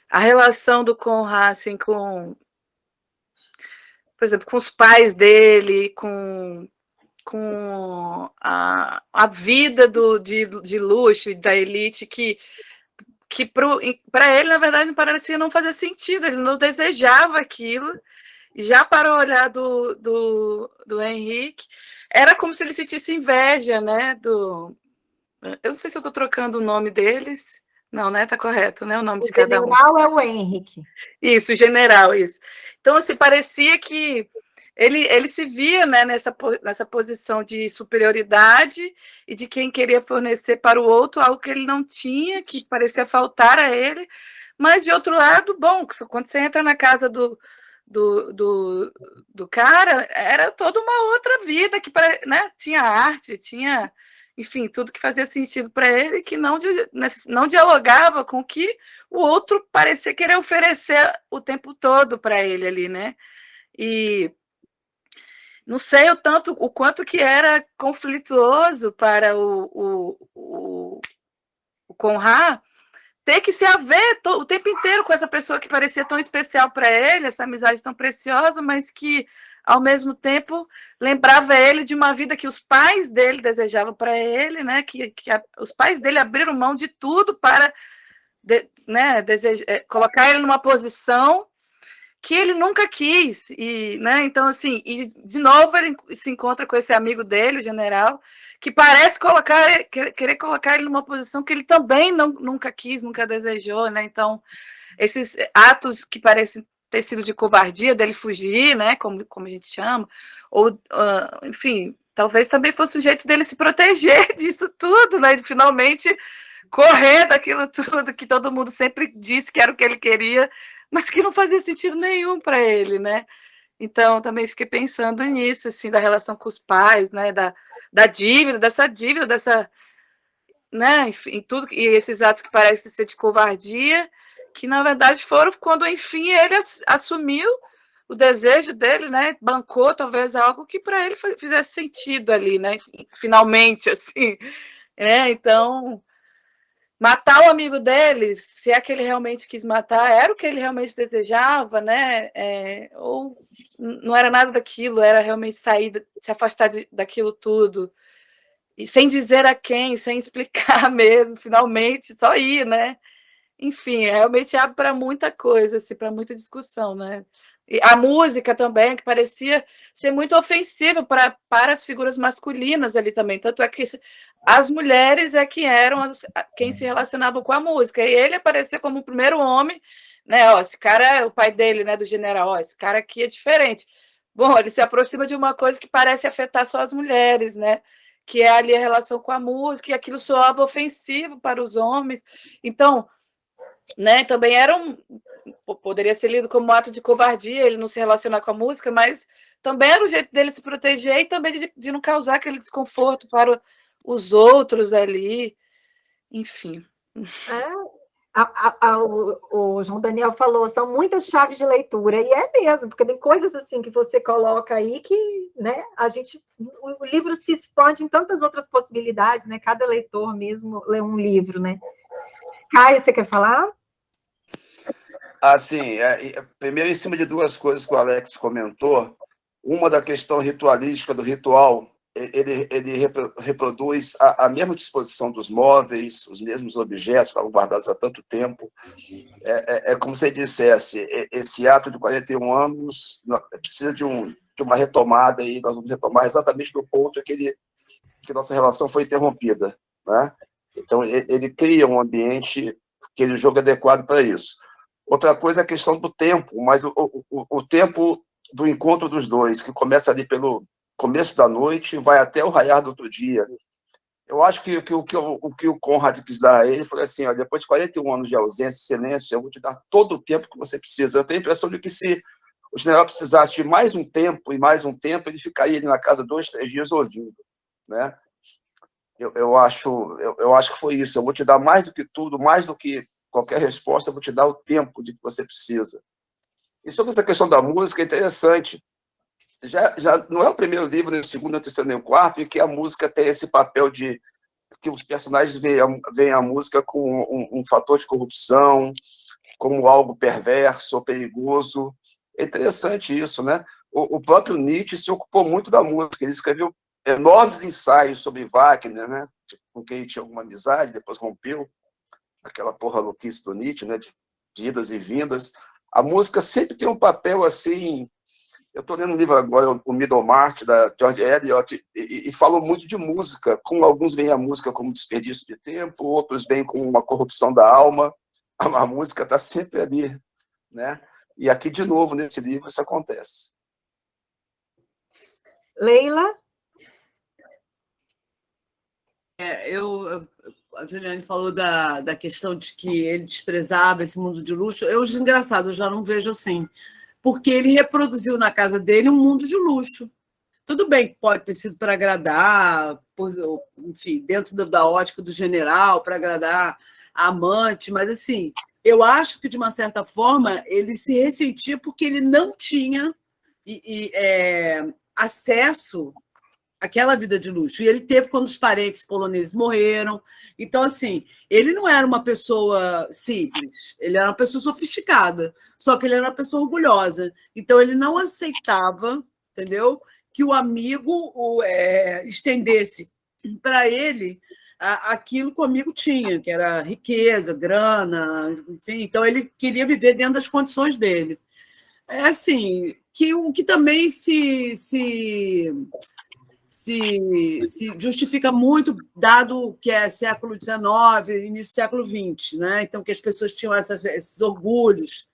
a relação do Conrad, assim, por exemplo, com os pais dele, com a vida de luxo da elite, que para ele, na verdade, parecia não fazer sentido, ele não desejava aquilo, e já para o olhar do Henrique, era como se ele sentisse inveja, né? Eu não sei se eu estou trocando o nome deles. Não, né? Tá correto, né? O nome de cada um.
O general é o Henrique.
Isso, o general, isso. Então, assim, parecia que ele se via, né, nessa posição de superioridade e de quem queria fornecer para o outro algo que ele não tinha, que parecia faltar a ele. Mas, de outro lado, bom, quando você entra na casa do cara, era toda uma outra vida, que, né, tinha arte, tinha... Enfim, tudo que fazia sentido para ele, que não dialogava com o que o outro parecia querer oferecer o tempo todo para ele ali, né? E não sei o quanto que era conflituoso para o Conrad ter que se haver o tempo inteiro com essa pessoa que parecia tão especial para ele, essa amizade tão preciosa, mas que, ao mesmo tempo, lembrava ele de uma vida que os pais dele desejavam para ele, né? Os pais dele abriram mão de tudo para colocar ele numa posição que ele nunca quis, né? Então, assim, e de novo ele se encontra com esse amigo dele, o general, que parece querer colocar ele numa posição que ele também nunca quis, nunca desejou, né? Então, esses atos que parecem ter sido de covardia, dele fugir, né, como a gente chama, ou, enfim, talvez também fosse o jeito dele se proteger disso tudo, né, de finalmente correr daquilo tudo que todo mundo sempre disse que era o que ele queria, mas que não fazia sentido nenhum para ele, né? Então, também fiquei pensando nisso, assim, da relação com os pais, né, da dívida, dessa, né, enfim, tudo, e esses atos que parecem ser de covardia, que, na verdade, foram quando, enfim, ele assumiu o desejo dele, né, bancou, talvez, algo que para ele fizesse sentido ali, né, finalmente, assim, né, então... Matar o amigo dele, se é que ele realmente quis matar, era o que ele realmente desejava, né? Ou não era nada daquilo, era realmente sair, se afastar daquilo tudo. E sem dizer a quem, sem explicar mesmo, finalmente, só ir, né? Enfim, realmente abre para muita coisa, assim, para muita discussão, né? E a música também, que parecia ser muito ofensiva para as figuras masculinas ali também. Tanto é que as mulheres é que eram quem se relacionava com a música. E ele aparecia como o primeiro homem, né? Ó, esse cara é o pai dele, né? Do general, ó, esse cara aqui é diferente. Bom, ele se aproxima de uma coisa que parece afetar só as mulheres, né? Que é ali a relação com a música, e aquilo soava ofensivo para os homens. Então, né, também poderia ser lido como um ato de covardia ele não se relacionar com a música, mas também era o jeito dele se proteger e também de não causar aquele desconforto para os outros ali, enfim.
O João Daniel falou, são muitas chaves de leitura, e é mesmo, porque tem coisas assim que você coloca aí que, né, o livro se expande em tantas outras possibilidades, né, cada leitor mesmo lê um livro, né. Caio, você quer falar?
Assim, primeiro, em cima de duas coisas que o Alex comentou, uma da questão ritualística do ritual, ele reproduz a mesma disposição dos móveis, os mesmos objetos, estavam guardados há tanto tempo. É como se ele dissesse, esse ato de 41 anos precisa de uma retomada, e nós vamos retomar exatamente no ponto que nossa relação foi interrompida, né? Então, ele cria um ambiente que ele julga adequado para isso. Outra coisa é a questão do tempo, mas o tempo do encontro dos dois, que começa ali pelo começo da noite e vai até o raiar do outro dia. Eu acho que o que o Conrad quis dar a ele foi assim, ó, depois de 41 anos de ausência e silêncio, eu vou te dar todo o tempo que você precisa. Eu tenho a impressão de que se o general precisasse de mais um tempo, ele ficaria ali na casa 2, 3 dias ouvindo, né? Eu acho que foi isso. Eu vou te dar mais do que tudo, mais do que qualquer resposta, eu vou te dar o tempo de que você precisa. E sobre essa questão da música, é interessante. Já não é o primeiro livro, nem o segundo, nem o terceiro, nem o quarto, em que a música tem esse papel de que os personagens veem a música como um fator de corrupção, como algo perverso ou perigoso. É interessante isso, né? O próprio Nietzsche se ocupou muito da música. Ele escreveu enormes ensaios sobre Wagner, né? Com quem ele tinha alguma amizade, depois rompeu. Aquela porra louquice do Nietzsche, né? De idas e vindas. A música sempre tem um papel assim. Eu estou lendo um livro agora, o Middlemarch, da George Eliot, e falo muito de música. Como alguns veem a música como desperdício de tempo, outros veem como uma corrupção da alma. A música está sempre ali, né? E aqui, de novo, nesse livro, isso acontece.
Leila?
A Juliane falou da questão de que ele desprezava esse mundo de luxo. Engraçado, eu já não vejo assim. Porque ele reproduziu na casa dele um mundo de luxo. Tudo bem que pode ter sido para agradar, enfim, dentro da ótica do general, para agradar a amante, mas, assim, eu acho que, de uma certa forma, ele se ressentia porque ele não tinha acesso àquela vida de luxo. E ele teve quando os parentes poloneses morreram. Então, assim, ele não era uma pessoa simples, ele era uma pessoa sofisticada, só que ele era uma pessoa orgulhosa. Então, ele não aceitava, entendeu, que o amigo estendesse para ele aquilo que o amigo tinha, que era riqueza, grana, enfim. Então, ele queria viver dentro das condições dele. É assim, o que também se justifica muito, dado que é século XIX, início do século XX, né? Então, que as pessoas tinham esses orgulhos.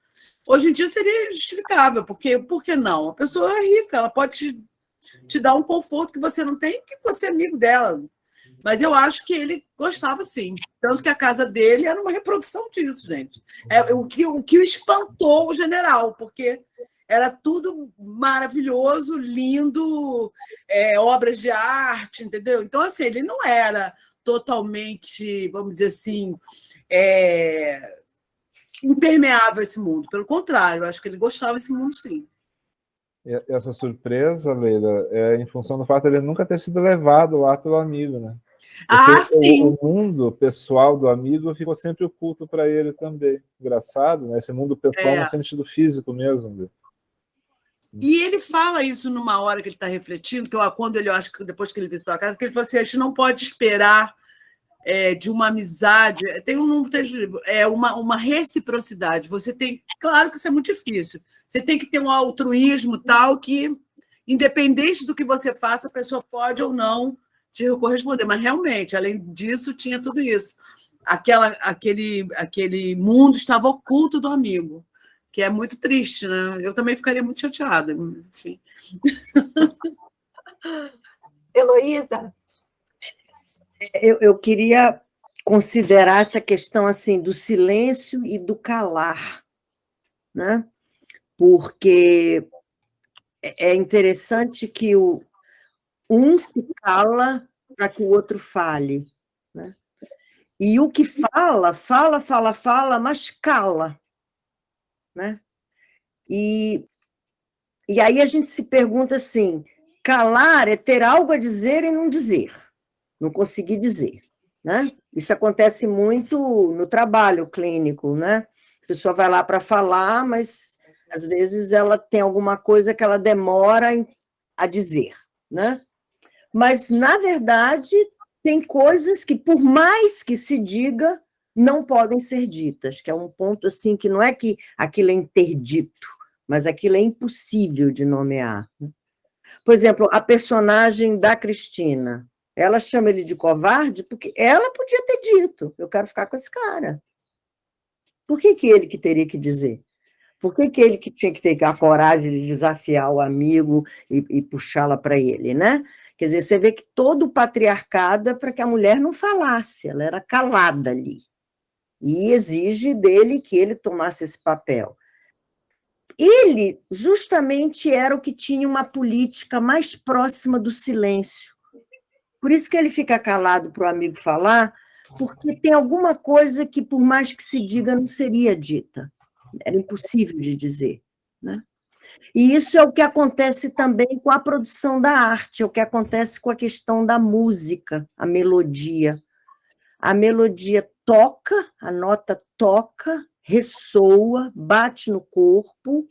Hoje em dia seria justificável, porque por que não? A pessoa é rica, ela pode te dar um conforto que você não tem, que você é amigo dela. Mas eu acho que ele gostava, sim. Tanto que a casa dele era uma reprodução disso, gente. O que o espantou o general, porque era tudo maravilhoso, lindo, obras de arte, entendeu? Então, assim, ele não era totalmente, vamos dizer assim, impermeável a esse mundo. Pelo contrário, eu acho que ele gostava desse mundo, sim.
Essa surpresa, Leila, é em função do fato de ele nunca ter sido levado lá pelo amigo, né? Porque
sim.
o mundo pessoal do amigo ficou sempre oculto para ele também. Engraçado, né? Esse mundo pessoal no sentido físico mesmo. Né?
E ele fala isso numa hora que ele está refletindo, quando ele, eu acho que depois que ele visitou a casa, que ele falou assim: a gente não pode esperar de uma amizade, tem um texto do livro, uma reciprocidade. Você tem, claro que isso é muito difícil, você tem que ter um altruísmo tal que, independente do que você faça, a pessoa pode ou não te corresponder, mas realmente, além disso, tinha tudo isso. Aquele mundo estava oculto do amigo, que é muito triste, né? Eu também ficaria muito chateada, enfim.
Heloísa?
Eu queria considerar essa questão assim do silêncio e do calar, né? Porque é interessante que um se cala para que o outro fale, né? E o que fala, mas cala, né? E aí a gente se pergunta assim: calar é ter algo a dizer e não dizer, não conseguir dizer, né? Isso acontece muito no trabalho clínico, né? A pessoa vai lá para falar, mas às vezes ela tem alguma coisa que ela demora a dizer, né? Mas, na verdade, tem coisas que, por mais que se diga, não podem ser ditas, que é um ponto assim que não é que aquilo é interdito, mas aquilo é impossível de nomear. Por exemplo, a personagem da Cristina, ela chama ele de covarde porque ela podia ter dito: eu quero ficar com esse cara. Por que ele que teria que dizer? Por que ele que tinha que ter a coragem de desafiar o amigo e puxá-la para ele, né? Quer dizer, você vê que todo o patriarcado é para que a mulher não falasse, ela era calada ali. E exige dele que ele tomasse esse papel. Ele, justamente, era o que tinha uma política mais próxima do silêncio. Por isso que ele fica calado para o amigo falar, porque tem alguma coisa que, por mais que se diga, não seria dita. Era impossível de dizer, né? E isso é o que acontece também com a produção da arte, é o que acontece com a questão da música, a melodia. A melodia toca, a nota toca, ressoa, bate no corpo,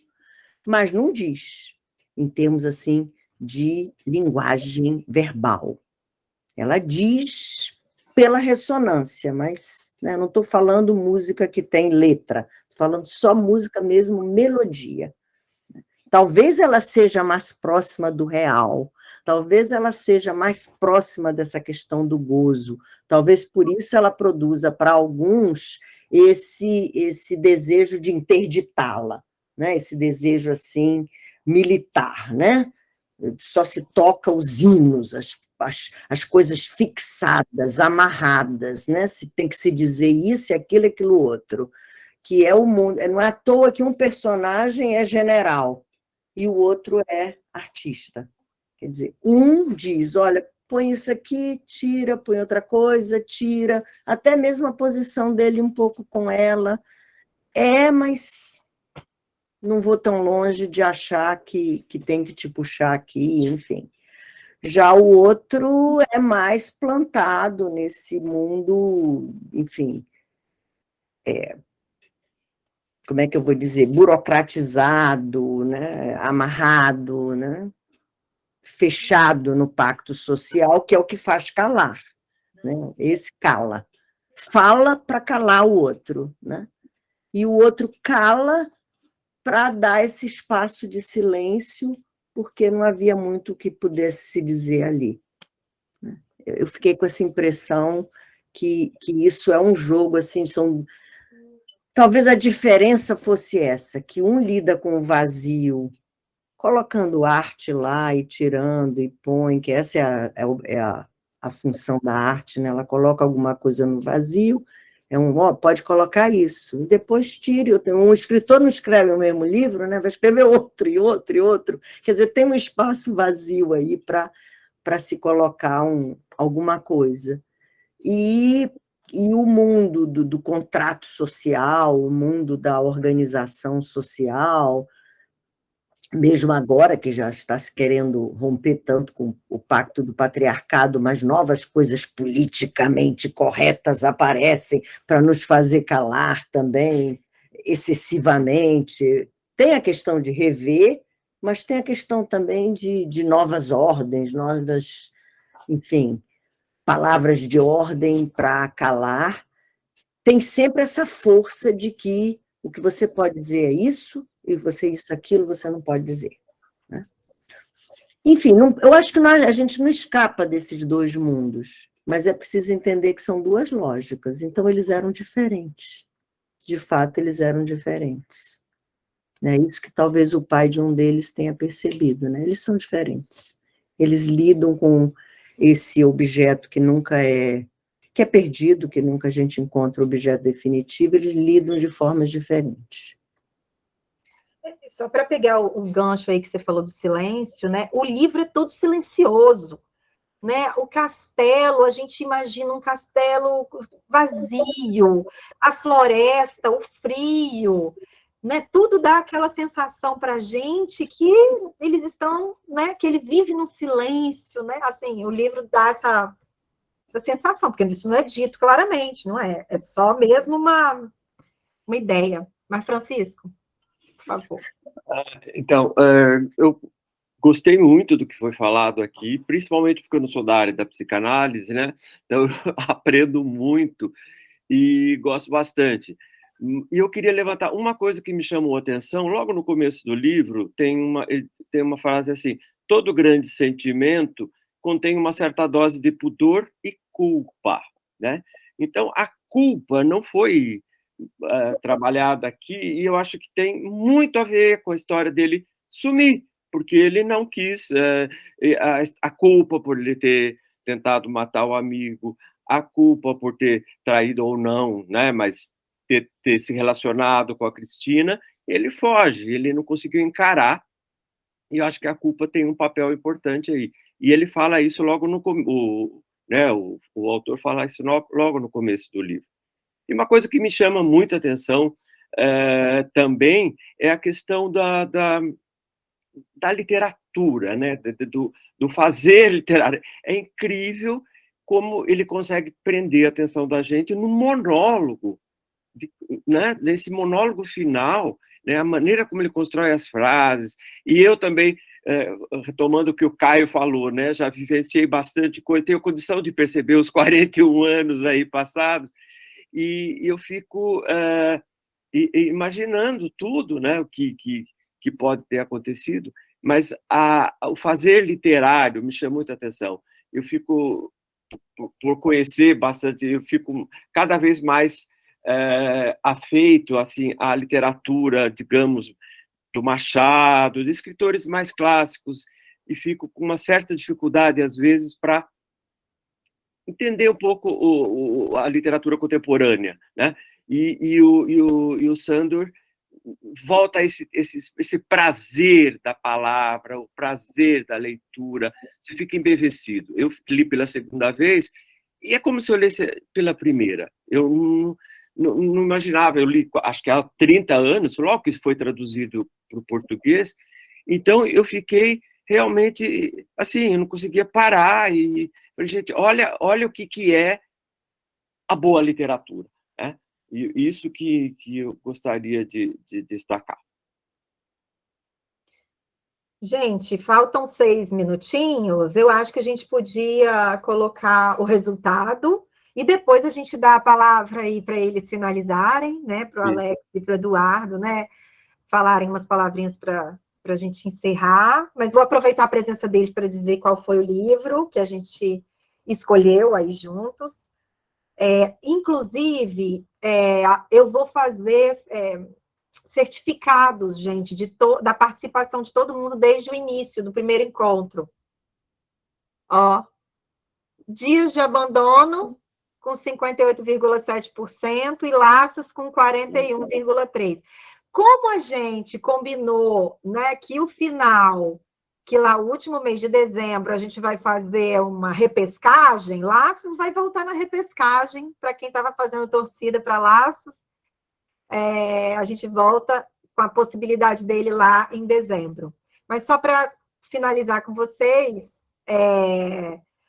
mas não diz, em termos assim de linguagem verbal. Ela diz pela ressonância, mas né, não estou falando música que tem letra, estou falando só música mesmo, melodia. Talvez ela seja mais próxima do real, talvez ela seja mais próxima dessa questão do gozo, talvez por isso ela produza para alguns esse desejo de interditá-la, né? Esse desejo assim militar, né? Só se toca os hinos, as coisas fixadas, amarradas, né? Se tem que se dizer isso e aquilo outro, que é o mundo. Não é à toa que um personagem é general e o outro é artista. Quer dizer, um diz: olha, põe isso aqui, tira, põe outra coisa, tira, até mesmo a posição dele um pouco com ela. Mas não vou tão longe de achar que tem que te puxar aqui, enfim. Já o outro é mais plantado nesse mundo, enfim, como é que eu vou dizer, burocratizado, né? Amarrado, né? Fechado no pacto social, que é o que faz calar, né? Esse cala. Fala para calar o outro, né? E o outro cala para dar esse espaço de silêncio, porque não havia muito o que pudesse se dizer ali. Eu fiquei com essa impressão que isso é um jogo, assim, talvez a diferença fosse essa, que um lida com o vazio, colocando arte lá e tirando e põe, que essa é a função da arte, né? Ela coloca alguma coisa no vazio, pode colocar isso, e depois tire. Um escritor não escreve o mesmo livro, né? Vai escrever outro, e outro, e outro. Quer dizer, tem um espaço vazio aí para se colocar alguma coisa. E o mundo do contrato social, o mundo da organização social, mesmo agora que já está se querendo romper tanto com o pacto do patriarcado, mas novas coisas politicamente corretas aparecem para nos fazer calar também excessivamente. Tem a questão de rever, mas tem a questão também de novas ordens, novas, enfim, palavras de ordem para calar. Tem sempre essa força de que o que você pode dizer é isso, e você isso, aquilo, você não pode dizer. Né? Enfim, eu acho que a gente não escapa desses dois mundos, mas é preciso entender que são duas lógicas, então eles eram diferentes. De fato, eles eram diferentes. É isso que talvez o pai de um deles tenha percebido, né? Eles são diferentes. Eles lidam com esse objeto que nunca que é perdido, que nunca a gente encontra o objeto definitivo, eles lidam de formas diferentes.
Só para pegar o gancho aí que você falou do silêncio, né? O livro é todo silencioso, né? O castelo, a gente imagina um castelo vazio, a floresta, o frio, né? Tudo dá aquela sensação para a gente que eles estão, né? Que ele vive no silêncio, né? Assim, o livro dá essa sensação, porque isso não é dito claramente, não é? É só mesmo uma ideia. Mas, Francisco, por favor.
Então, eu gostei muito do que foi falado aqui, principalmente porque eu não sou da área da psicanálise, né? Então, eu aprendo muito e gosto bastante. E eu queria levantar uma coisa que me chamou a atenção, logo no começo do livro, tem uma frase assim: todo grande sentimento contém uma certa dose de pudor e culpa, né? Então, a culpa não foi trabalhada aqui, e eu acho que tem muito a ver com a história dele sumir, porque ele não quis a culpa por ele ter tentado matar o amigo, a culpa por ter traído ou não, né, mas ter se relacionado com a Cristina, ele foge, ele não conseguiu encarar, e eu acho que a culpa tem um papel importante aí. E ele fala isso logo no o autor fala isso logo no começo do livro. E uma coisa que me chama muita atenção também é a questão da literatura, né? do fazer literário. É incrível como ele consegue prender a atenção da gente no monólogo, né? Nesse monólogo final, né? A maneira como ele constrói as frases. E eu também, retomando o que o Caio falou, né? Já vivenciei bastante coisa, tenho condição de perceber os 41 anos aí passados, e eu fico imaginando tudo, né, o que pode ter acontecido, mas o fazer literário me chama muita atenção. Eu fico, por conhecer bastante, eu fico cada vez mais afeito assim, à literatura, digamos, do Machado, de escritores mais clássicos, e fico com uma certa dificuldade, às vezes, para entender um pouco a literatura contemporânea, né? E o Sándor volta a esse prazer da palavra, o prazer da leitura, você fica embevecido. Eu li pela segunda vez, e é como se eu lesse pela primeira. Eu não imaginava, eu li, acho que há 30 anos, logo que foi traduzido para o português, então eu fiquei realmente, assim, eu não conseguia parar e falei, gente, olha o que é a boa literatura, né? E isso que eu gostaria de destacar.
Gente, faltam 6 minutinhos, eu acho que a gente podia colocar o resultado e depois a gente dá a palavra aí para eles finalizarem, né, para o Alex e para o Eduardo, né, falarem umas palavrinhas para a gente encerrar, mas vou aproveitar a presença deles para dizer qual foi o livro que a gente escolheu aí juntos. Inclusive, eu vou fazer certificados, gente, da participação de todo mundo desde o início, do primeiro encontro. Ó, Dias de Abandono, com 58,7%, e Laços, com 41,3%. Como a gente combinou, né, que o final, que lá o último mês de dezembro a gente vai fazer uma repescagem, Laços vai voltar na repescagem, para quem estava fazendo torcida para Laços, a gente volta com a possibilidade dele lá em dezembro. Mas só para finalizar com vocês,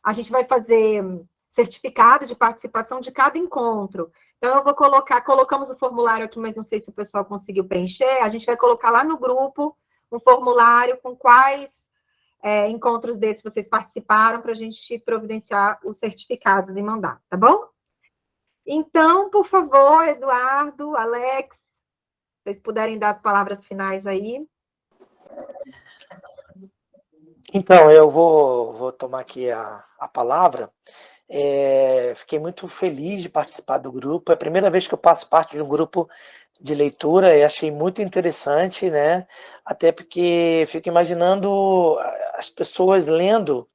a gente vai fazer certificado de participação de cada encontro. Então, eu vou colocamos o formulário aqui, mas não sei se o pessoal conseguiu preencher, a gente vai colocar lá no grupo um formulário com quais encontros desses vocês participaram, para a gente providenciar os certificados e mandar, tá bom? Então, por favor, Eduardo, Alex, se vocês puderem dar as palavras finais aí.
Então, eu vou tomar aqui a palavra. Fiquei muito feliz de participar do grupo. É a primeira vez que eu faço parte de um grupo de leitura e achei muito interessante, né? Até porque fico imaginando as pessoas lendo,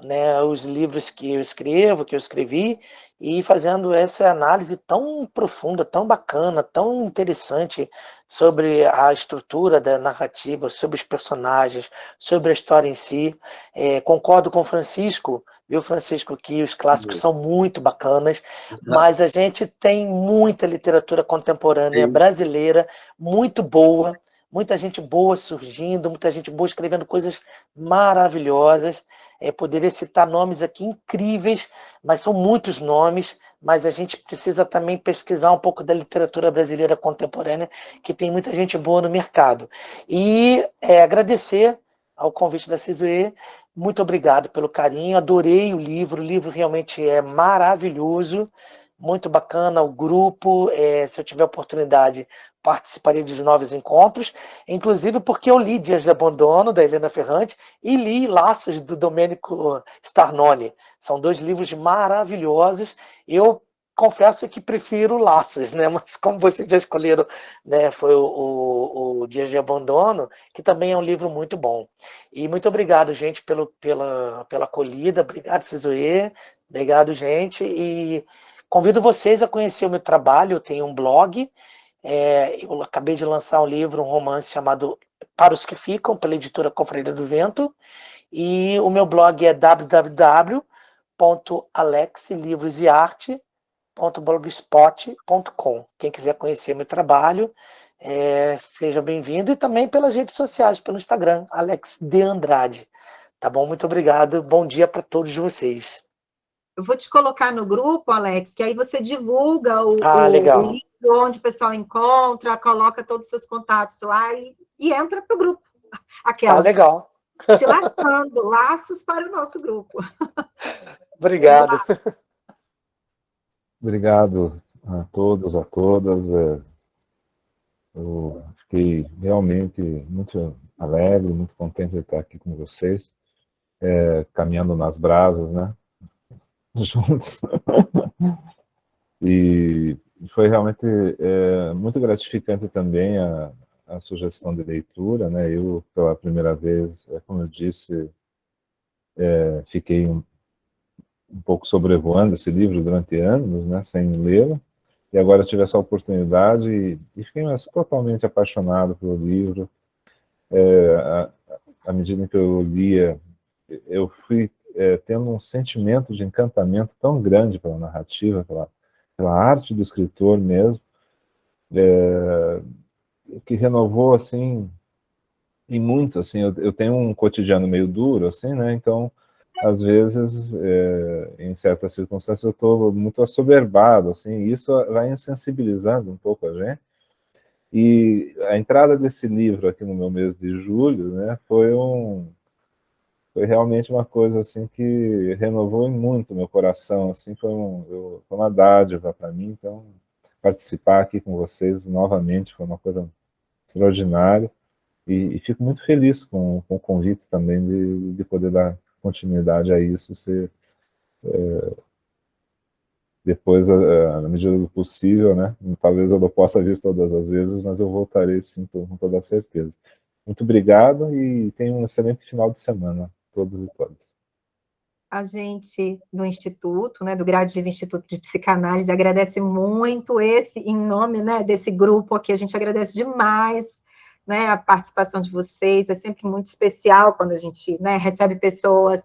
né, os livros que eu escrevo, que eu escrevi, e fazendo essa análise tão profunda, tão bacana, tão interessante sobre a estrutura da narrativa, sobre os personagens, sobre a história em si. Concordo com o Francisco, viu, Francisco, que os clássicos são muito bacanas, mas a gente tem muita literatura contemporânea brasileira muito boa, muita gente boa surgindo, muita gente boa escrevendo coisas maravilhosas. Poderia citar nomes aqui incríveis, mas são muitos nomes, mas a gente precisa também pesquisar um pouco da literatura brasileira contemporânea, que tem muita gente boa no mercado. E agradecer ao convite da Sizue, muito obrigado pelo carinho, adorei o livro realmente é maravilhoso, muito bacana o grupo, se eu tiver oportunidade, participarei dos novos encontros, inclusive porque eu li Dias de Abandono, da Helena Ferrante, e li Laços, do Domênico Starnone. São dois livros maravilhosos. Eu confesso que prefiro Laços, né? Mas como vocês já escolheram, né, foi o Dias de Abandono, que também é um livro muito bom. E muito obrigado, gente, pela acolhida. Obrigado, Sizue. Obrigado, gente. E convido vocês a conhecer o meu trabalho. Eu tenho um blog. Eu acabei de lançar um livro, um romance chamado Para os que Ficam, pela editora Confraria do Vento, e o meu blog é www.alexlivrosdearte.blogspot.com. Quem quiser conhecer meu trabalho, seja bem-vindo, e também pelas redes sociais, pelo Instagram, Alex de Andrade. Tá bom? Muito obrigado, bom dia para todos vocês.
Eu vou te colocar no grupo, Alex, que aí você divulga o livro, onde o pessoal encontra, coloca todos os seus contatos lá e entra para o grupo. Aquela.
Legal.
Te laçando, laços para o nosso grupo.
Obrigado.
Obrigado a todos, a todas. Eu fiquei realmente muito alegre, muito contente de estar aqui com vocês, caminhando nas brasas, né? Juntos. E foi realmente muito gratificante também a sugestão de leitura, né? Eu, pela primeira vez, como eu disse, fiquei um pouco sobrevoando esse livro durante anos, né, sem lê-lo, e agora tive essa oportunidade e fiquei totalmente apaixonado pelo livro. À medida que eu lia, eu fui tendo um sentimento de encantamento tão grande pela narrativa, pela arte do escritor mesmo, que renovou, assim, e muito, assim, eu tenho um cotidiano meio duro, assim, né, então, às vezes, em certas circunstâncias, eu estou muito assoberbado, assim, e isso vai insensibilizando um pouco a gente. E a entrada desse livro aqui no meu mês de julho, né, foi realmente uma coisa assim que renovou muito meu coração, assim, foi uma dádiva para mim. Então, participar aqui com vocês novamente foi uma coisa extraordinária, e fico muito feliz com o convite também de poder dar continuidade a isso, depois, na medida do possível, né? Talvez eu não possa vir todas as vezes, mas eu voltarei sim, com toda certeza. Muito obrigado e tenham um excelente final de semana, todos e todas.
A gente do Instituto, né, do Gradiva Instituto de Psicanálise, agradece muito em nome, né, desse grupo aqui, a gente agradece demais, né, a participação de vocês, é sempre muito especial quando a gente, né, recebe pessoas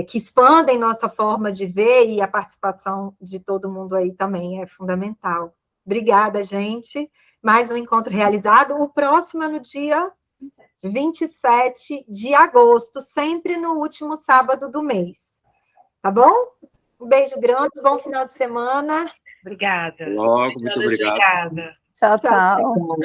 que expandem nossa forma de ver, e a participação de todo mundo aí também é fundamental. Obrigada, gente. Mais um encontro realizado. O próximo é no dia 27 de agosto, sempre no último sábado do mês. Tá bom? Um beijo grande, bom final de semana.
Obrigada.
Logo, muito obrigado.
Obrigada.
Tchau, tchau.